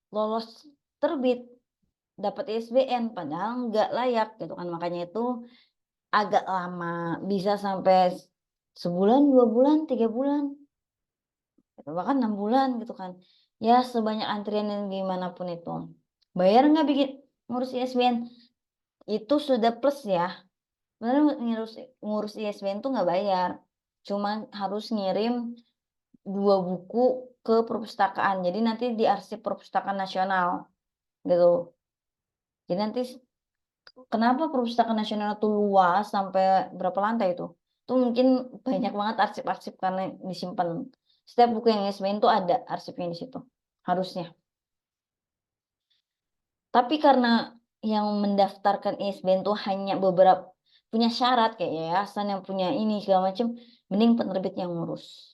Lolos terbit, dapat ISBN padahal nggak layak gitu kan. Makanya itu agak lama, bisa sampai sebulan, 2 bulan, 3 bulan, bahkan 6 bulan gitu kan. Ya sebanyak antrian yang dimanapun itu. Bayar nggak ngurus ISBN? Itu sudah plus ya. Sebenarnya ngurus ISBN tuh nggak bayar. Cuma harus ngirim 2 buku ke perpustakaan. Jadi nanti di arsip Perpustakaan Nasional gitu. Jadi nanti kenapa Perpustakaan Nasional itu luas sampai berapa lantai itu? Itu mungkin banyak banget arsip-arsip karena disimpan. Setiap buku yang ISBN itu ada arsipnya di situ. Harusnya. Tapi karena yang mendaftarkan ISBN itu hanya beberapa punya syarat kayak yayasan yang punya ini segala macam, mending penerbit yang ngurus.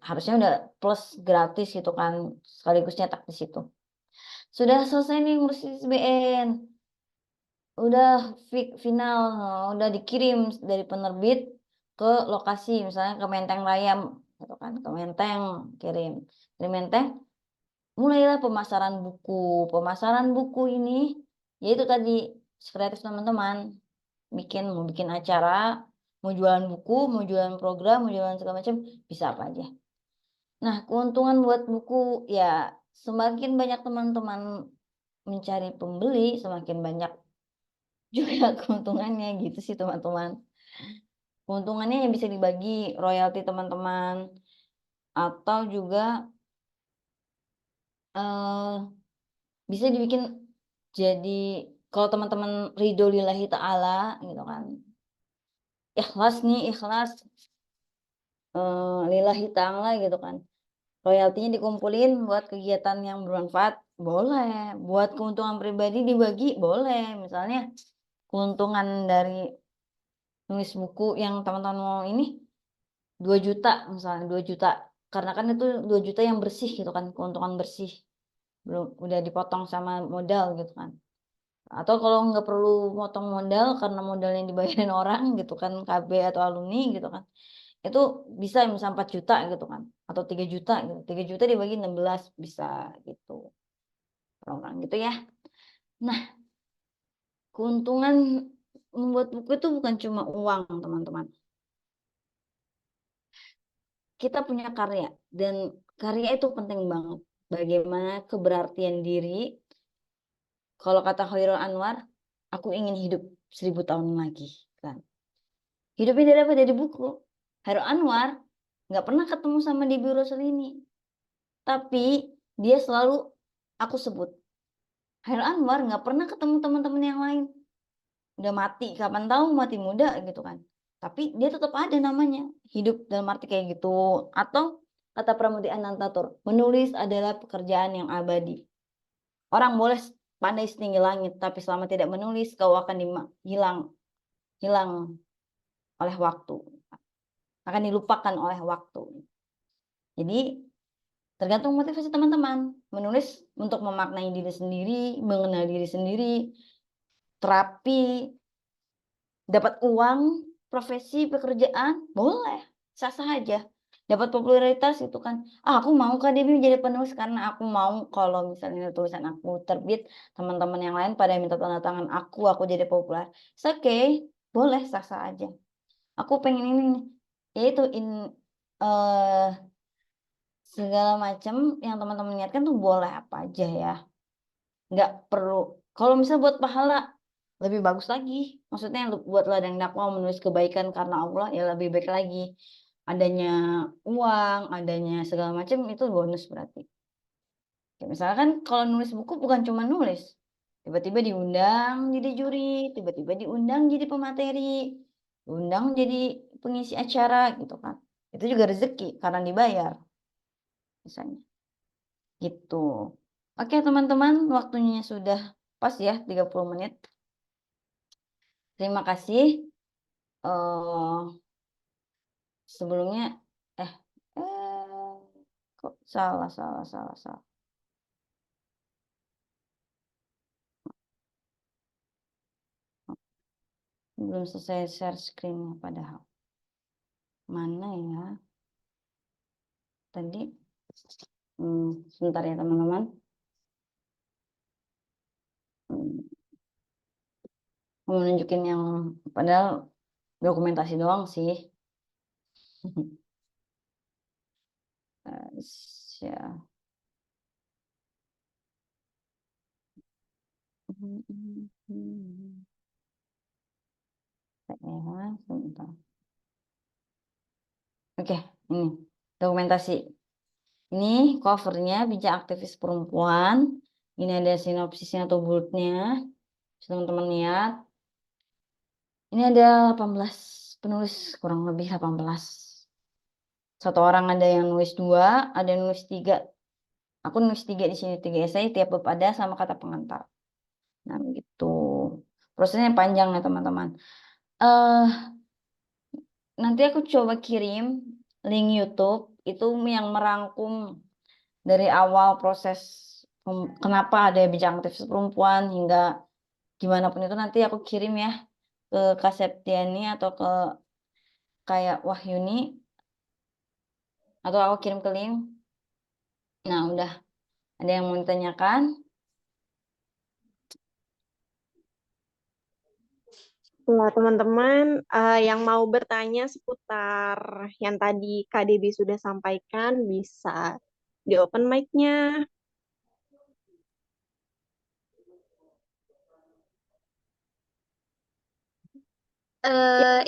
Harusnya udah plus gratis gitu kan, sekaligus nyetak di situ. Sudah selesai nih ngurus ISBN. Udah final, udah dikirim dari penerbit ke lokasi, misalnya ke Menteng Raya gitu kan, ke Menteng kirim. Dari Menteng mulailah pemasaran buku ini yaitu tadi kreatif teman-teman mau bikin acara, mau jualan buku, mau jualan program, mau jualan segala macam, bisa apa aja. Nah, keuntungan buat buku ya semakin banyak teman-teman mencari pembeli, semakin banyak juga keuntungannya gitu sih teman-teman. Keuntungannya yang bisa dibagi royalti teman-teman atau juga bisa dibikin jadi kalau teman-teman ridho lillahi ta'ala gitu kan, ikhlas lillahi ta'ala gitu kan, royaltinya dikumpulin buat kegiatan yang bermanfaat boleh, buat keuntungan pribadi dibagi boleh. Misalnya keuntungan dari nulis buku yang teman-teman mau ini 2 juta misalnya, 2 juta karena kan itu 2 juta yang bersih gitu kan, keuntungan bersih, belum udah dipotong sama modal gitu kan. Atau kalau nggak perlu motong modal karena modal yang dibayarin orang gitu kan, KB atau alumni gitu kan, itu bisa misalnya 4 juta gitu kan, atau 3 juta gitu, 3 juta dibagi 16 bisa gitu per orang gitu ya. Nah, keuntungan membuat buku itu bukan cuma uang, teman-teman. Kita punya karya, dan karya itu penting banget. Bagaimana keberartian diri. Kalau kata Khairul Anwar, aku ingin hidup 1000 tahun lagi. Kan? Hidupnya dia dapat dari buku. Khairul Anwar nggak pernah ketemu sama Debbie Rossellini. Tapi dia selalu aku sebut. Khairul Anwar nggak pernah ketemu teman-teman yang lain. Udah mati, kapan tahu mati muda gitu kan. Tapi dia tetap ada namanya. Hidup dalam arti kayak gitu. Atau kata Pramudia Anantatur, menulis adalah pekerjaan yang abadi. Orang boleh pandai setinggi langit, tapi selama tidak menulis, kau akan hilang oleh waktu. Akan dilupakan oleh waktu. Jadi tergantung motivasi teman-teman. Menulis untuk memaknai diri sendiri, mengenal diri sendiri, terapi, dapat uang, profesi, pekerjaan, boleh, sah-sah aja. Dapat popularitas itu kan, aku mau Kak Debbie menjadi penulis karena aku mau kalau misalnya tulisan aku terbit, teman-teman yang lain pada minta tanda tangan aku jadi populer. Oke, boleh, sah-sah aja. Aku pengen ini nih, yaitu segala macam yang teman-teman niatkan tuh boleh apa aja ya. Nggak perlu, kalau misalnya buat pahala, lebih bagus lagi. Maksudnya buat ladang dakwah menulis kebaikan karena Allah, ya lebih baik lagi. Adanya uang, adanya segala macam, itu bonus berarti. Kayak misalkan kalau nulis buku bukan cuma nulis. Tiba-tiba diundang jadi juri, tiba-tiba diundang jadi pemateri, diundang jadi pengisi acara gitu kan. Itu juga rezeki karena dibayar misalnya. Gitu. Oke teman-teman, waktunya sudah pas ya 30 menit. Terima kasih. Sebelumnya kok salah. Belum selesai share screen-nya padahal. Mana ya? Tadi sebentar ya teman-teman. Mau nunjukin yang padahal dokumentasi doang sih. Ya. Sebentar. Oke, ini dokumentasi. Ini covernya Bincang Aktivis Perempuan. Ini ada sinopsisnya atau bullnya. Teman-teman lihat. Ini ada 18 penulis, kurang lebih 18. Satu orang ada yang nulis 2, ada yang nulis 3. Aku nulis 3 di sini, 3 esai, tiap bab ada sama kata pengantar. Nah, gitu. Prosesnya panjang ya, teman-teman. Nanti aku coba kirim link YouTube itu yang merangkum dari awal proses kenapa ada Bincang Aktivis Perempuan hingga gimana pun itu, nanti aku kirim ya ke Kak Septiani atau ke kayak Wahyuni, atau aku kirim ke link. Nah, udah ada yang mau ditanyakan? Nah, teman-teman yang mau bertanya seputar yang tadi Kak Debbie sudah sampaikan, bisa di open mic-nya.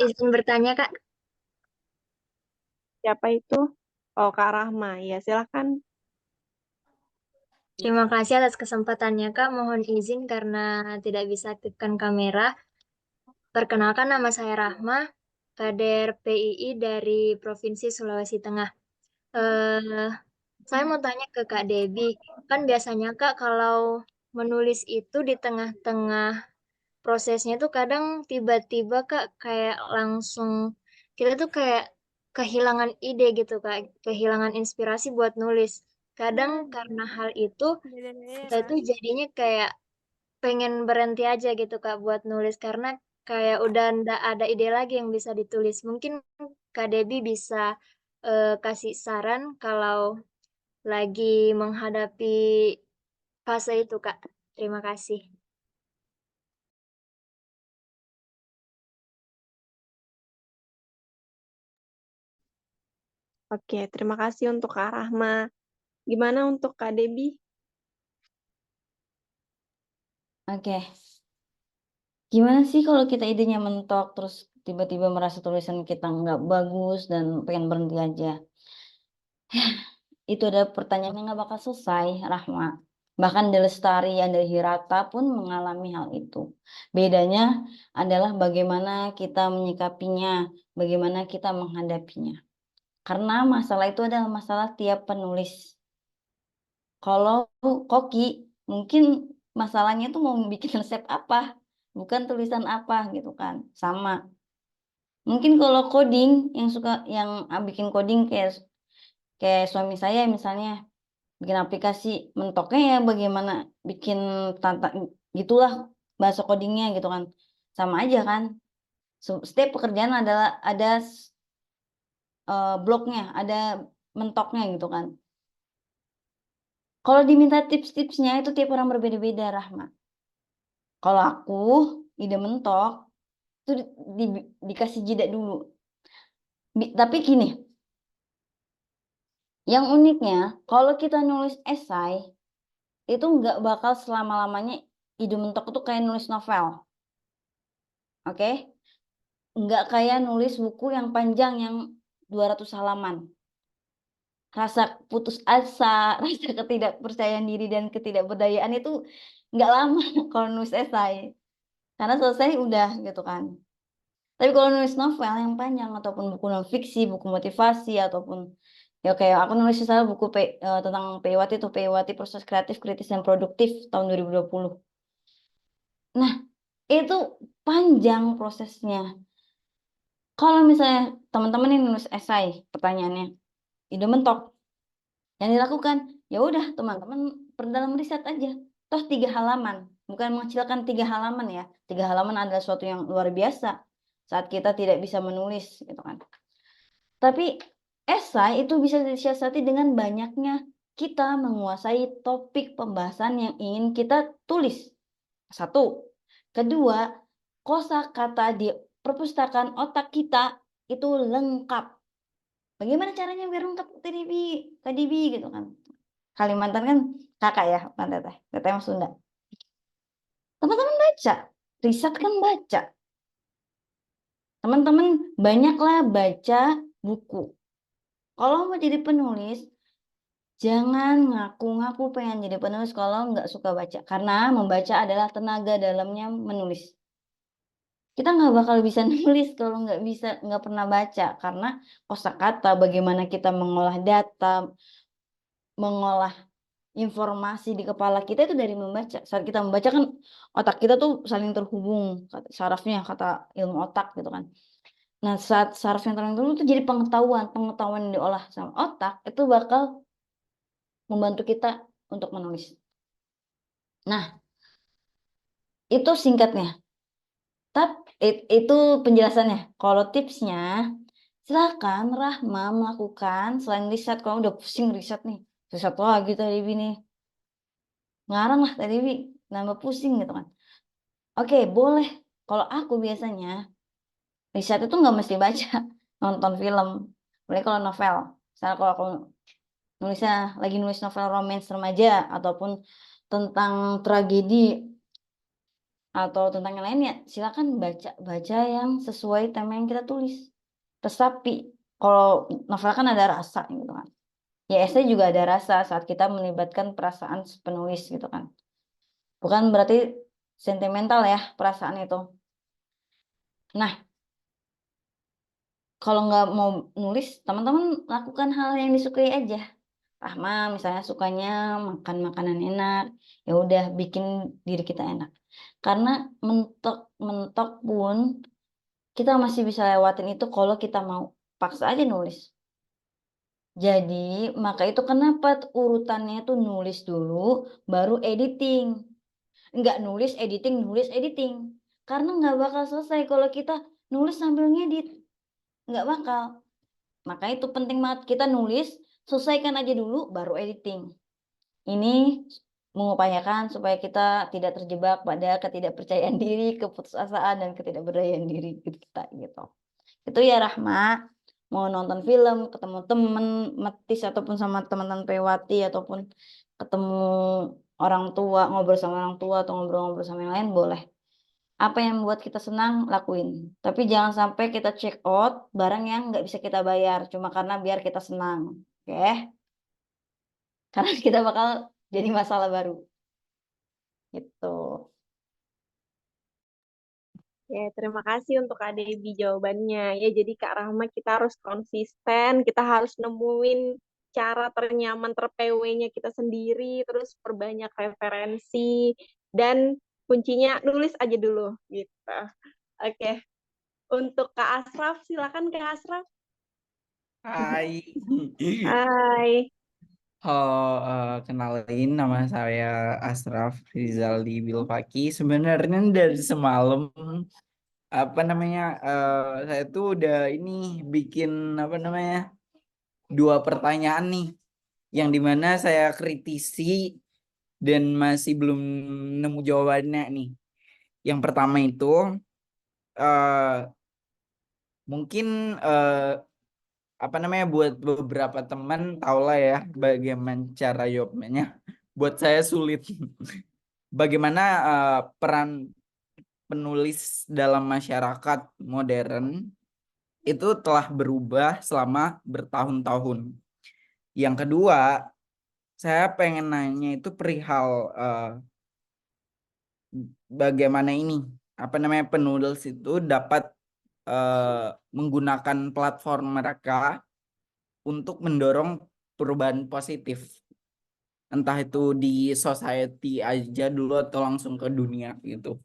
Izin bertanya, Kak. Siapa itu? Oh, Kak Rahma. Ya, silakan. Terima kasih atas kesempatannya, Kak. Mohon izin karena tidak bisa aktifkan kamera. Perkenalkan, nama saya Rahma, kader PII dari Provinsi Sulawesi Tengah. Eh, saya mau tanya ke Kak Debbie, kan biasanya Kak kalau menulis itu di tengah-tengah prosesnya tuh kadang tiba-tiba Kak kayak langsung kita tuh kayak kehilangan ide gitu Kak, kehilangan inspirasi buat nulis. Kadang karena hal itu kita tuh jadinya kayak pengen berhenti aja gitu Kak buat nulis karena kayak udah ndak ada ide lagi yang bisa ditulis. Mungkin Kak Debbie bisa kasih saran kalau lagi menghadapi fase itu Kak. Terima kasih. Oke, terima kasih untuk Kak Rahma. Gimana untuk Kak Debbie? Oke. Gimana sih kalau kita idenya mentok terus tiba-tiba merasa tulisan kita nggak bagus dan pengen berhenti aja? Itu ada pertanyaan yang nggak bakal selesai, Rahma. Bahkan Delestari yang dari Hirata pun mengalami hal itu. Bedanya adalah bagaimana kita menyikapinya, bagaimana kita menghadapinya. Karena masalah itu adalah masalah tiap penulis. Kalau Koki, mungkin masalahnya tuh mau bikin resep apa, bukan tulisan apa gitu kan. Sama. Mungkin kalau coding yang bikin coding kayak suami saya misalnya bikin aplikasi, mentoknya ya bagaimana bikin gitulah bahasa codingnya gitu kan. Sama aja kan. Setiap pekerjaan ada bloknya, ada mentoknya gitu kan. Kalau diminta tips-tipsnya itu tiap orang berbeda-beda, Rahma. Kalau aku ide mentok itu dikasih jeda dulu. Tapi gini, yang uniknya kalau kita nulis esai itu nggak bakal selama-lamanya ide mentok itu kayak nulis novel. Oke? Nggak kayak nulis buku yang panjang yang 200 halaman. Rasa putus asa, rasa ketidakpercayaan diri dan ketidakberdayaan itu nggak lama kalau nulis esai. Karena selesai udah gitu kan. Tapi kalau nulis novel yang panjang ataupun buku non fiksi, buku motivasi ataupun ya kayak aku nulis misalnya buku tentang Peiwati itu Peiwati Proses Kreatif Kritis dan Produktif tahun 2020. Nah, itu panjang prosesnya. Kalau misalnya teman-teman yang nulis esai, pertanyaannya ide mentok, yang dilakukan ya udah teman-teman perdalam riset aja. Toh 3 halaman, bukan mengecilkan 3 halaman ya. 3 halaman adalah suatu yang luar biasa saat kita tidak bisa menulis gitu kan. Tapi esai itu bisa disiasati dengan banyaknya kita menguasai topik pembahasan yang ingin kita tulis. 1. Kedua, kosakata di perpustakaan otak kita itu lengkap. Bagaimana caranya biar lengkap KDB gitu kan. Kalimantan kan kakak ya, bukan teteh. Teteh mah Sunda. Teman-teman baca, riset kan baca. Teman-teman banyaklah baca buku. Kalau mau jadi penulis, jangan ngaku-ngaku pengen jadi penulis kalau nggak suka baca. Karena membaca adalah tenaga dalamnya menulis. Kita nggak bakal bisa nulis kalau nggak pernah baca. Karena kosakata, bagaimana kita mengolah data, mengolah informasi di kepala kita itu dari membaca. Saat kita membaca kan otak kita tuh saling terhubung, sarafnya kata ilmu otak gitu kan. Nah, saat saraf yang terhubung itu jadi pengetahuan yang diolah sama otak itu bakal membantu kita untuk menulis. Nah, itu singkatnya. Tapi itu penjelasannya. Kalau tipsnya, silakan Rahma melakukan selain riset. Kalau udah pusing riset nih, riset lagi tadi nih, ngarang lah tadi nambah pusing gitu kan. Oke, boleh. Kalau aku biasanya riset itu nggak mesti baca, nonton film. Boleh kalau novel. Misalnya kalau aku lagi nulis novel romance remaja ataupun tentang tragedi atau tentang yang lainnya, silakan baca yang sesuai tema yang kita tulis. Tetapi kalau novel kan ada rasa gitu kan. Ya esai juga ada rasa saat kita melibatkan perasaan penulis gitu kan. Bukan berarti sentimental ya perasaan itu. Nah, kalau nggak mau nulis, teman-teman lakukan hal yang disukai aja. Rahma misalnya sukanya makan makanan enak, ya udah bikin diri kita enak. Karena mentok pun kita masih bisa lewatin itu kalau kita mau paksa aja nulis. Jadi maka itu kenapa urutannya itu nulis dulu, baru editing. Nggak nulis editing. Karena nggak bakal selesai kalau kita nulis sambil ngedit. Nggak bakal. Maka itu penting banget kita nulis, selesaikan aja dulu, baru editing. Ini mengupayakan supaya kita tidak terjebak pada ketidakpercayaan diri, keputusasaan, dan ketidakberdayaan diri kita gitu. Itu ya Rahma. mau nonton film, ketemu temen, metis ataupun sama teman-teman Pewati ataupun ketemu orang tua, ngobrol sama orang tua atau ngobrol-ngobrol sama yang lain boleh. Apa yang membuat kita senang, lakuin. Tapi jangan sampai kita check out barang yang nggak bisa kita bayar cuma karena biar kita senang. Oke? Karena kita bakal jadi masalah baru. Gitu. Ya, terima kasih untuk Kak Debbie jawabannya. Ya, jadi Kak Rahma kita harus konsisten, kita harus nemuin cara ternyaman ter-PW-nya kita sendiri, terus perbanyak referensi, dan kuncinya nulis aja dulu, gitu. Oke, untuk Kak Asraf, silakan Kak Asraf. Hai. Hai. Halo, kenalin nama saya Asraf Rizaldi Bilfaki. Sebenarnya dari semalam saya tuh udah ini bikin dua pertanyaan nih yang dimana saya kritisi dan masih belum nemu jawabannya nih. Yang pertama itu eh, mungkin buat beberapa teman tahulah ya bagaimana cara jawabnya. Buat saya sulit. Bagaimana peran penulis dalam masyarakat modern itu telah berubah selama bertahun-tahun. Yang kedua, saya pengen nanya itu perihal bagaimana penulis itu dapat menggunakan platform mereka untuk mendorong perubahan positif. Entah itu di society aja dulu atau langsung ke dunia gitu.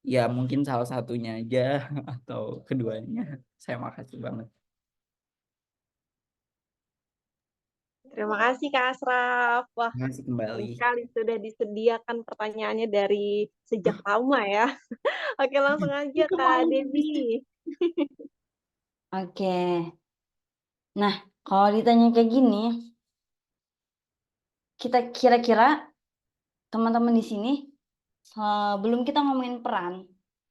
Ya mungkin salah satunya aja atau keduanya. Saya makasih banget. Terima kasih Kak Asraf. Wah, Terima kasih kembali. sekali sudah disediakan pertanyaannya dari sejak lama ya. Oke, langsung aja Kak Debbie. Oke. Nah, kalau ditanya kayak gini, kita kira-kira teman-teman di sini sebelum kita ngomongin peran,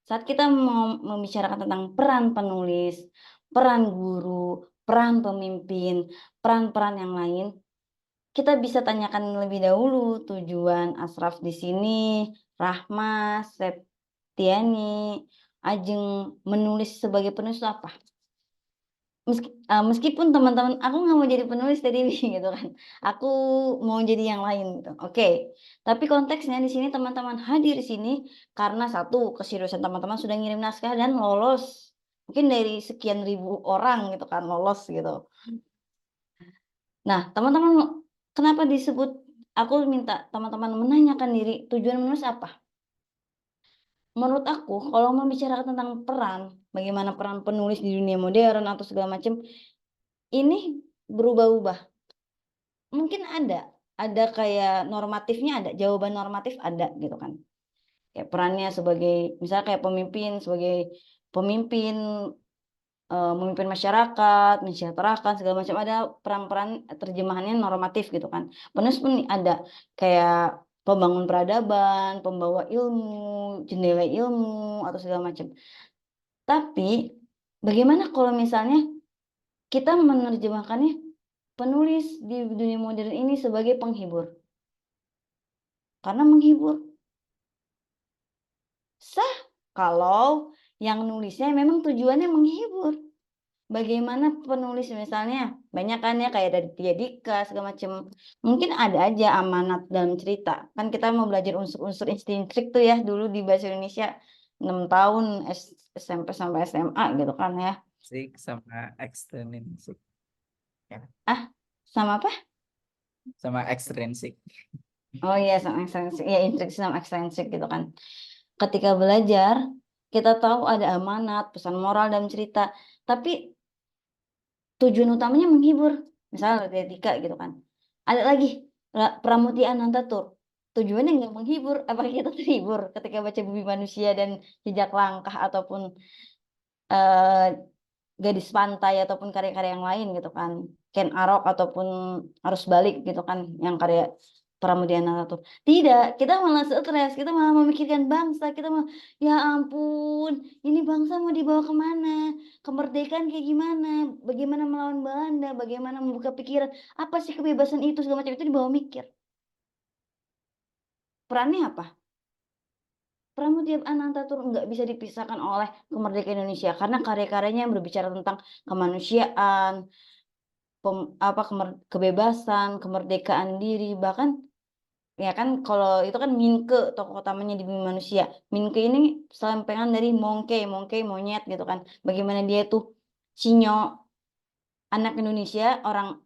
saat kita mau membicarakan tentang peran penulis, peran guru, peran pemimpin, peran-peran yang lain, kita bisa tanyakan lebih dahulu tujuan Asraf di sini, Rahma, Septiani, Ajeng menulis sebagai penulis itu apa? Meskipun teman-teman aku nggak mau jadi penulis tadi gitu kan, aku mau jadi yang lain gitu. Oke, tapi konteksnya di sini teman-teman hadir di sini karena satu keseriusan teman-teman sudah ngirim naskah dan lolos, mungkin dari sekian ribu orang gitu kan lolos gitu. Nah teman-teman kenapa disebut? Aku minta teman-teman menanyakan diri tujuan menulis apa. Menurut aku kalau membicarakan tentang peran, bagaimana peran penulis di dunia modern atau segala macam, ini berubah-ubah. Mungkin ada kayak normatifnya, ada jawaban normatif ada gitu kan. Kayak perannya sebagai misalnya kayak pemimpin, sebagai pemimpin memimpin masyarakat, mensejahterakan segala macam, ada peran-peran terjemahannya normatif gitu kan. Penulis pun ada kayak pembangun peradaban, pembawa ilmu, jendela ilmu atau segala macam. Tapi bagaimana kalau misalnya kita menerjemahkannya penulis di dunia modern ini sebagai penghibur? Karena menghibur. Sah kalau yang nulisnya memang tujuannya menghibur. Bagaimana penulis misalnya banyak kan ya kayak dari Tia Dika segala macam. Mungkin ada aja amanat dalam cerita. Kan kita mau belajar unsur-unsur intrinsik tuh ya dulu di bahasa Indonesia 6 tahun SMP sampai SMA gitu kan ya. Sik sama ekstrinsik. Ya, Sama apa? sama ekstrinsik. Oh iya sama ekstrinsik. Ya intrinsik sama ekstrinsik gitu kan. Ketika belajar kita tahu ada amanat, pesan moral dalam cerita. Tapi tujuan utamanya menghibur. Misalnya etika gitu kan. Ada lagi Pramudia Anantatur. Tujuannya nggak menghibur, apakah kita terhibur ketika baca Bumi Manusia dan Jejak Langkah ataupun Gadis Pantai ataupun karya-karya yang lain gitu kan. Ken Arok ataupun Arus Balik gitu kan, yang karya Pramudia Anantatur. Tidak, kita malah stres, kita malah memikirkan bangsa, kita malah, ya ampun, ini bangsa mau dibawa kemana? Kemerdekaan kayak gimana? Bagaimana melawan Belanda? Bagaimana membuka pikiran? Apa sih kebebasan itu? Segala macam itu dibawa mikir. Perannya apa? Pramudia Anantatur nggak bisa dipisahkan oleh kemerdekaan Indonesia karena karya-karyanya yang berbicara tentang kemanusiaan, kebebasan, kemerdekaan diri, bahkan ya kan kalau itu kan Minke tokoh utamanya di Bumi Manusia. Minke ini sampingan dari Mongke monyet gitu kan. Bagaimana dia tuh Cinyo, anak Indonesia, orang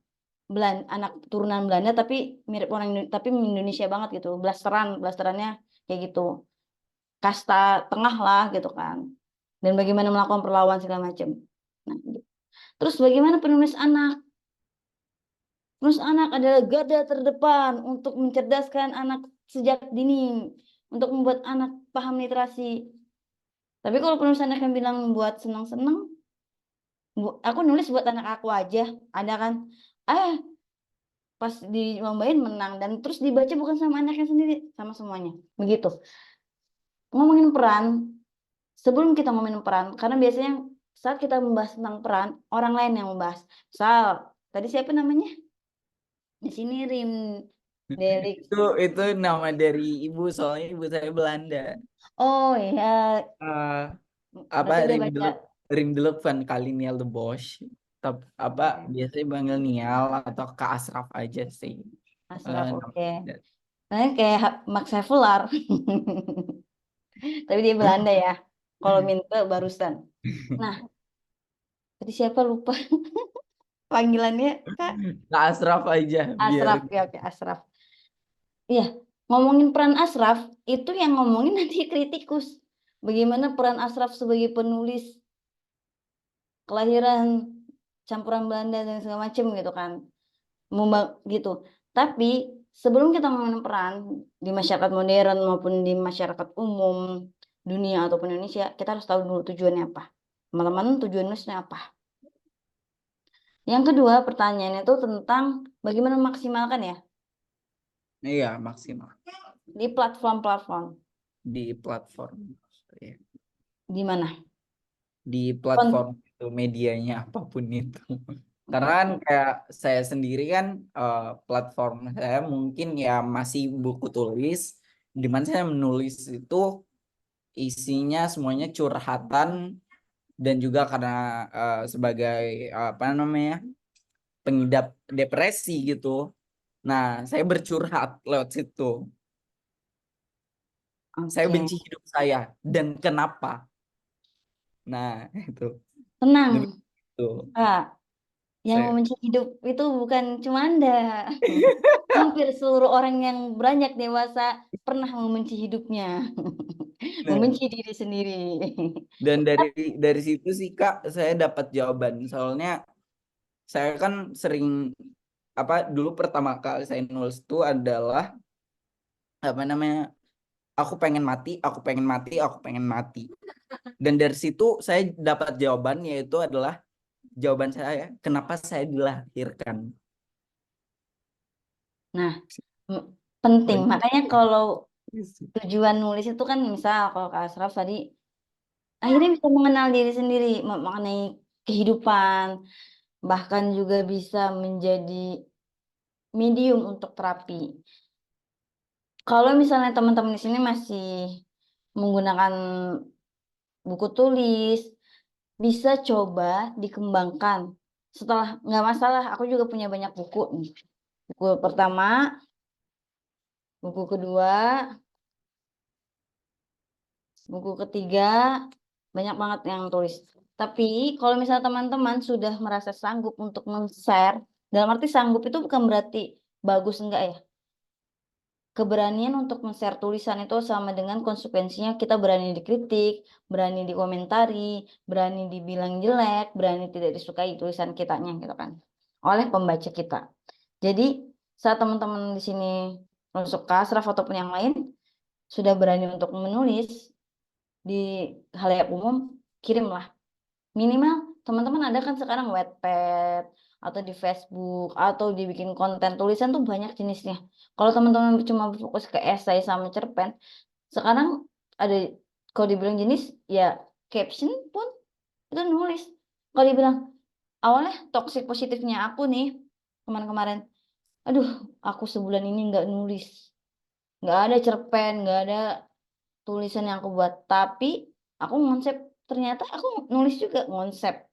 Belanda, anak turunan Belanda tapi mirip orang tapi Indonesia banget gitu. Blasterannya kayak gitu. Kasta tengah lah gitu kan. Dan bagaimana melakukan perlawanan segala macam. Nah, gitu. Terus bagaimana penulis anak? Penulis anak adalah garda terdepan untuk mencerdaskan anak sejak dini, untuk membuat anak paham literasi. Tapi kalau penulis anak yang bilang buat senang-senang, aku nulis buat anak aku aja, ada kan? Pas dilombain menang dan terus dibaca bukan sama anaknya sendiri, sama semuanya. Begitu. Ngomongin peran, sebelum kita ngomongin peran, karena biasanya saat kita membahas tentang peran, orang lain yang membahas. Misal, tadi siapa namanya? Di sini Rim Delik. Itu nama dari ibu, soalnya ibu saya Belanda. Oh iya, Eh, apa berarti udah baca. Rindeluk van Kaliniel de Bosch. Apa biasanya panggil Nial atau Kak Asraf aja sih. Asraf, Nama oke. dari- Nah, kayak Max Havelaar. Tapi dia Belanda ya. Kalau minta barusan. Nah, tadi siapa lupa panggilannya Kak? Kak Asraf aja biar Asraf ya, oke Asraf. Iya, ngomongin peran Asraf itu yang ngomongin nanti kritikus. Bagaimana peran Asraf sebagai penulis kelahiran campuran Belanda dan segala macam gitu kan. Gitu. Tapi sebelum kita ngomongin peran di masyarakat modern maupun di masyarakat umum dunia ataupun Indonesia, kita harus tahu dulu tujuannya apa. Teman-teman, tujuan nulisnya apa? Yang kedua, pertanyaannya itu tentang bagaimana memaksimalkan ya iya maksimal di platform-platform. di platform. Iya. Di mana? Di platform itu medianya apapun itu. Karena kan kayak saya sendiri kan platform saya mungkin ya masih buku tulis, di mana saya menulis itu isinya semuanya curhatan dan juga karena sebagai apa namanya pengidap depresi gitu. Nah, saya bercurhat lewat situ. Saya Oke. benci hidup saya dan kenapa. Nah, itu. Tenang, Itu. Kak. Yang Saya membenci hidup itu bukan cuma Anda. Hampir seluruh orang yang beranjak dewasa pernah membenci hidupnya. Nah, Membenci diri sendiri. dan dari situ sih Kak, saya dapat jawaban. Soalnya saya kan sering apa dulu pertama kali saya nulis itu adalah apa namanya? Aku pengen mati, aku pengen mati, aku pengen mati. Dan dari situ saya dapat jawaban yaitu adalah jawaban saya kenapa saya dilahirkan. Nah, penting. Dan Makanya kalau tujuan nulis itu kan misal kalau Kak Asraf tadi akhirnya bisa mengenal diri sendiri, mengenai kehidupan, bahkan juga bisa menjadi medium untuk terapi. Kalau misalnya teman-teman di sini masih menggunakan buku tulis, bisa coba dikembangkan. Setelah nggak masalah, aku juga punya banyak buku nih. Buku pertama, buku kedua, buku ketiga, banyak banget yang tulis. Tapi kalau misalnya teman-teman sudah merasa sanggup untuk men-share, dalam arti sanggup itu bukan berarti bagus enggak ya. Keberanian untuk men-share tulisan itu sama dengan konsekuensinya kita berani dikritik, berani dikomentari, berani dibilang jelek, berani tidak disukai tulisan kitanya gitu kan. Oleh pembaca kita. Jadi saat teman-teman di sini masuk ke Asraf ataupun yang lain sudah berani untuk menulis di khalayak umum, kirimlah. Minimal teman-teman ada kan sekarang Wattpad atau di Facebook atau dibikin konten tulisan tuh banyak jenisnya. Kalau teman-teman cuma fokus ke esai sama cerpen, sekarang ada, kalau dibilang jenis ya caption pun itu nulis. Kalau dibilang awalnya toxic positifnya aku nih kemarin-kemarin, aduh aku sebulan ini nggak nulis, nggak ada cerpen, nggak ada tulisan yang aku buat, tapi aku konsep, ternyata aku nulis juga konsep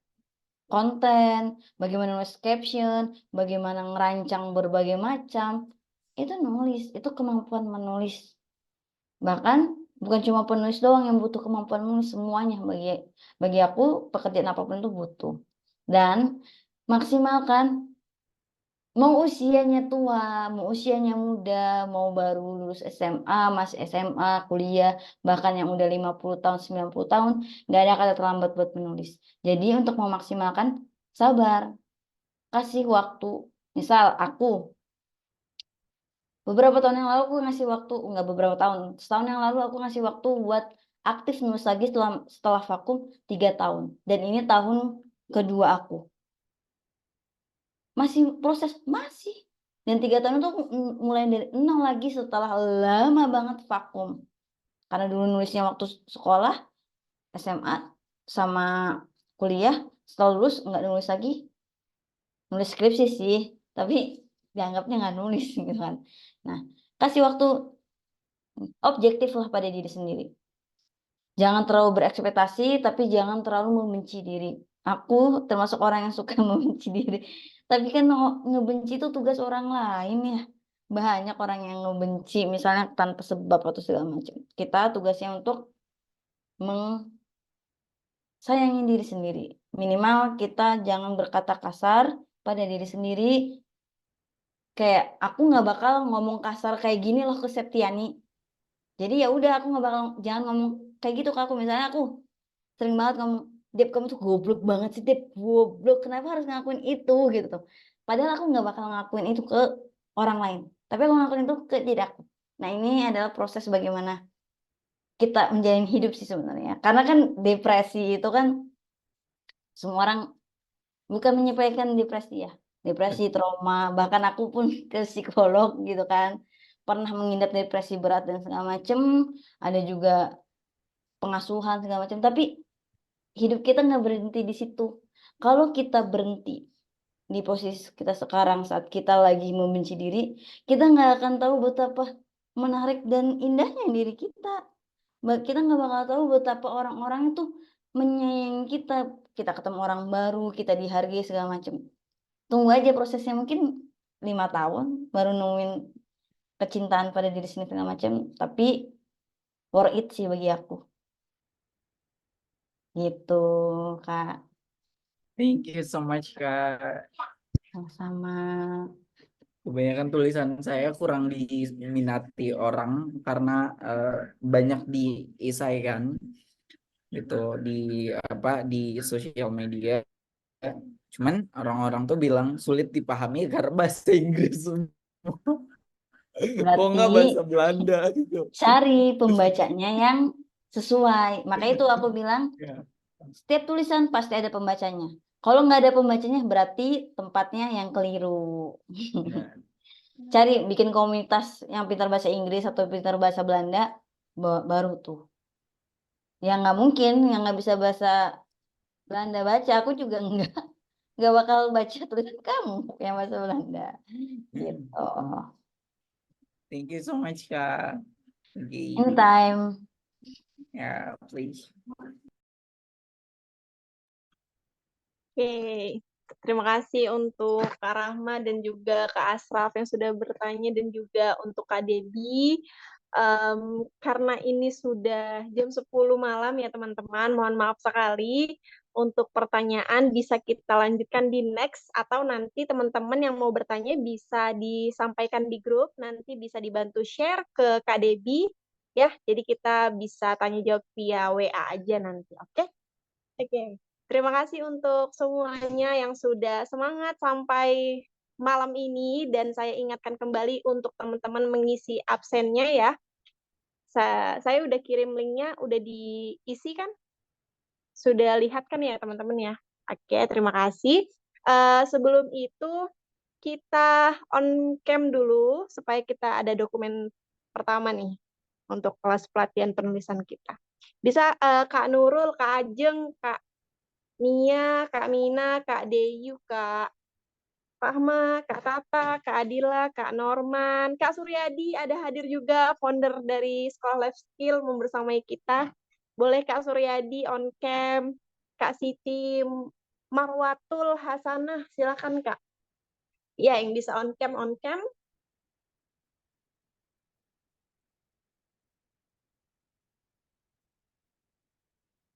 konten, bagaimana nulis caption, bagaimana ngerancang berbagai macam, itu nulis, itu kemampuan menulis. Bahkan bukan cuma penulis doang yang butuh kemampuan menulis, semuanya bagi aku pekerjaan apapun itu butuh. Dan maksimalkan, mau usianya tua, mau usianya muda, mau baru lulus SMA, masih SMA, kuliah, bahkan yang udah 50 tahun, 90 tahun, nggak ada kata terlambat buat menulis. Jadi untuk memaksimalkan, sabar, kasih waktu. Misal aku, beberapa tahun yang lalu aku ngasih waktu, enggak beberapa tahun, setahun yang lalu aku ngasih waktu buat aktif nulis lagi setelah vakum 3 tahun. Dan ini tahun kedua aku. Masih proses, masih. Dan 3 tahun itu aku mulai dari nol lagi setelah lama banget vakum. Karena dulu nulisnya waktu sekolah, SMA, sama kuliah, setelah lulus nggak nulis lagi. Nulis skripsi sih, tapi dianggapnya nggak nulis gitu kan. Nah, kasih waktu, objektif lah pada diri sendiri. Jangan terlalu berekspektasi, tapi jangan terlalu membenci diri. Aku termasuk orang yang suka membenci diri. Tapi kan ngebenci itu tugas orang lain ya. Banyak orang yang ngebenci, misalnya tanpa sebab atau segala macam. Kita tugasnya untuk sayangi diri sendiri. Minimal kita jangan berkata kasar pada diri sendiri. Kayak aku nggak bakal ngomong kasar kayak gini loh ke Septiani. Jadi ya udah aku nggak bakal, jangan ngomong kayak gitu ke aku. Misalnya aku sering banget ngomong, Dep kamu tuh goblok banget sih, Dep goblok, kenapa harus ngakuin itu gitu tuh. Padahal aku nggak bakal ngakuin itu ke orang lain. Tapi aku ngakuin itu ke diri aku. Nah ini adalah proses bagaimana kita menjalani hidup sih sebenarnya. Karena kan depresi itu kan semua orang, bukan menyepelekan depresi ya. Depresi, trauma, bahkan aku pun ke psikolog gitu kan. Pernah mengidap depresi berat dan segala macem. Ada juga pengasuhan segala macam. Tapi hidup kita nggak berhenti di situ. Kalau kita berhenti di posisi kita sekarang saat kita lagi membenci diri, kita nggak akan tahu betapa menarik dan indahnya diri kita. Kita nggak bakal tahu betapa orang-orang itu menyayangi kita. Kita ketemu orang baru, kita dihargai segala macam. Tunggu aja prosesnya, mungkin 5 tahun baru nemuin kecintaan pada diri sendiri segala macam. Tapi worth it sih bagi aku. Gitu, Kak. Thank you so much, Kak. Sama-sama. Kebanyakan tulisan saya kurang diminati orang karena banyak diisaikan gitu di sosial media. Cuman orang-orang tuh bilang sulit dipahami karena bahasa Inggris semua. Kok nggak bahasa Berarti Belanda gitu. cari pembacanya yang sesuai. Makanya itu aku bilang, Ya. setiap tulisan pasti ada pembacanya. Kalau nggak ada pembacanya berarti tempatnya yang keliru. Ya. Cari bikin komunitas yang pintar bahasa Inggris atau pintar bahasa Belanda, baru tuh. Yang nggak mungkin, yang nggak bisa bahasa Belanda baca, aku juga nggak bakal baca tulisan kamu yang bahasa Belanda. Gitu. Thank you so much, Kak. Okay. Anytime. Ya, please. Oke, terima kasih untuk Kak Rahma dan juga Kak Asraf yang sudah bertanya, dan juga untuk Kak Debbie. Karena ini sudah jam 10 malam ya teman-teman, mohon maaf sekali. Untuk pertanyaan bisa kita lanjutkan di next, atau nanti teman-teman yang mau bertanya bisa disampaikan di grup, nanti bisa dibantu share ke Kak Debbie ya. Jadi kita bisa tanya jawab via WA aja nanti, oke? Oke. Terima kasih untuk semuanya yang sudah semangat sampai malam ini, dan saya ingatkan kembali untuk teman-teman mengisi absennya ya. Saya udah kirim linknya, udah diisi kan? Sudah lihat kan ya teman-teman ya? Oke, terima kasih. Sebelum itu kita on cam dulu supaya kita ada dokumen pertama nih untuk kelas pelatihan penulisan kita. Bisa Kak Nurul, Kak Ajeng, Kak Nia, Kak Mina, Kak Deyu, Kak Rahma, Kak Tata, Kak Adila, Kak Norman, Kak Suryadi ada hadir juga, founder dari Sekolah Life Skill membersamai kita. Boleh Kak Suryadi on cam, Kak Siti Marwatul Hasanah, silakan Kak. Ya, yang bisa on cam, on cam.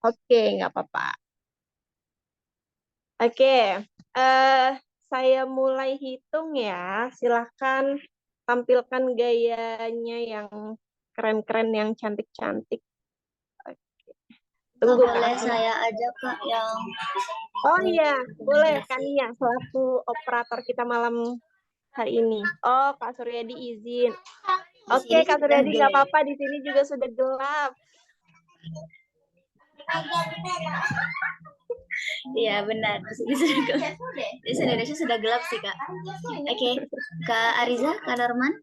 Oke, nggak apa-apa. Oke, saya mulai hitung ya. Silahkan tampilkan gayanya yang keren-keren, yang cantik-cantik. Tunggu Boleh Kak. saya aja Kak yang Oh iya, boleh Kak Nia selaku operator kita malam hari ini. Oh, Kak Suryadi izin. Oke, Kak Suryadi nggak apa-apa, di sini juga sudah gelap. Iya benar. Di sini sudah gelap. Di Indonesia sudah gelap sih Kak. Oke, Kak Ariza, Kak Norman.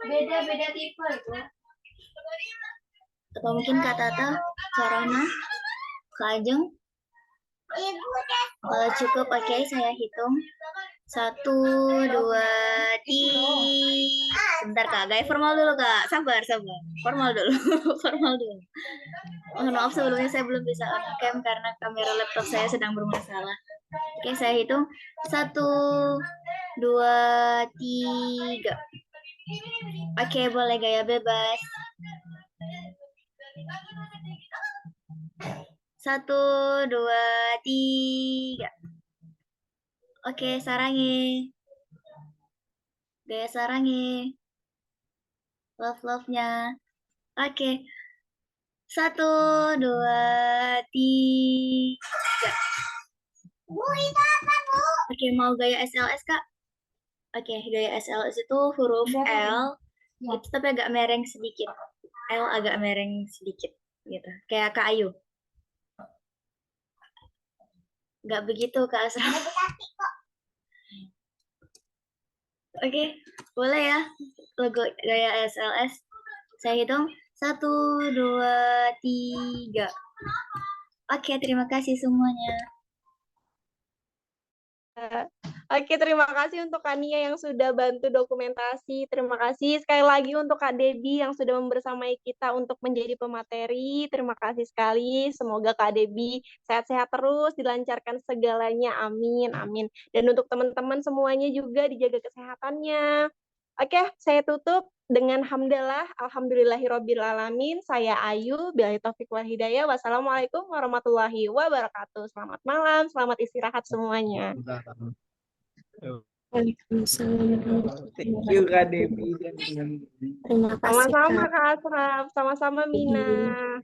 Beda-beda tipe itu. Atau mungkin Kak Tata, Kak Rahma, Kak Ajeng. Kalau cukup, oke, saya hitung. 1, 2, 3. Sebentar Kak, gaya formal dulu Kak. Sabar. Formal dulu. Formal dulu. Mohon maaf sebelumnya saya belum bisa on cam karena kamera laptop saya sedang bermasalah. Oke, saya hitung. 1, 2, 3. Oke, boleh gaya bebas. 1, 2, 3. Oke, sarangi. Gaya sarangi. Love-nya. Oke. 1, 2, 3. Oke, mau gaya SLS, Kak? Oke, gaya SLS itu huruf L, itu tapi agak mereng sedikit. L agak mereng sedikit, gitu. Kayak Kak Ayu. Nggak begitu, Kak Asra. Oke, boleh ya logo gaya SLS. Saya hitung 1, 2, 3. Oke, terima kasih semuanya. Oke, terima kasih untuk Kak Nia yang sudah bantu dokumentasi. Terima kasih sekali lagi untuk Kak Debbie yang sudah membersamai kita untuk menjadi pemateri. Terima kasih sekali. Semoga Kak Debbie sehat-sehat terus, dilancarkan segalanya. Amin, amin. Dan untuk teman-teman semuanya juga dijaga kesehatannya. Oke, saya tutup dengan hamdalah, alhamdulillahirrabbilalamin. Saya Ayu, billahi taufiq wal hidayah. Wassalamualaikum warahmatullahi wabarakatuh. Selamat malam, selamat istirahat semuanya. Thank you Kak Debbie. Terima kasih Sama-sama Kak. Kak Asraf, sama-sama Mina.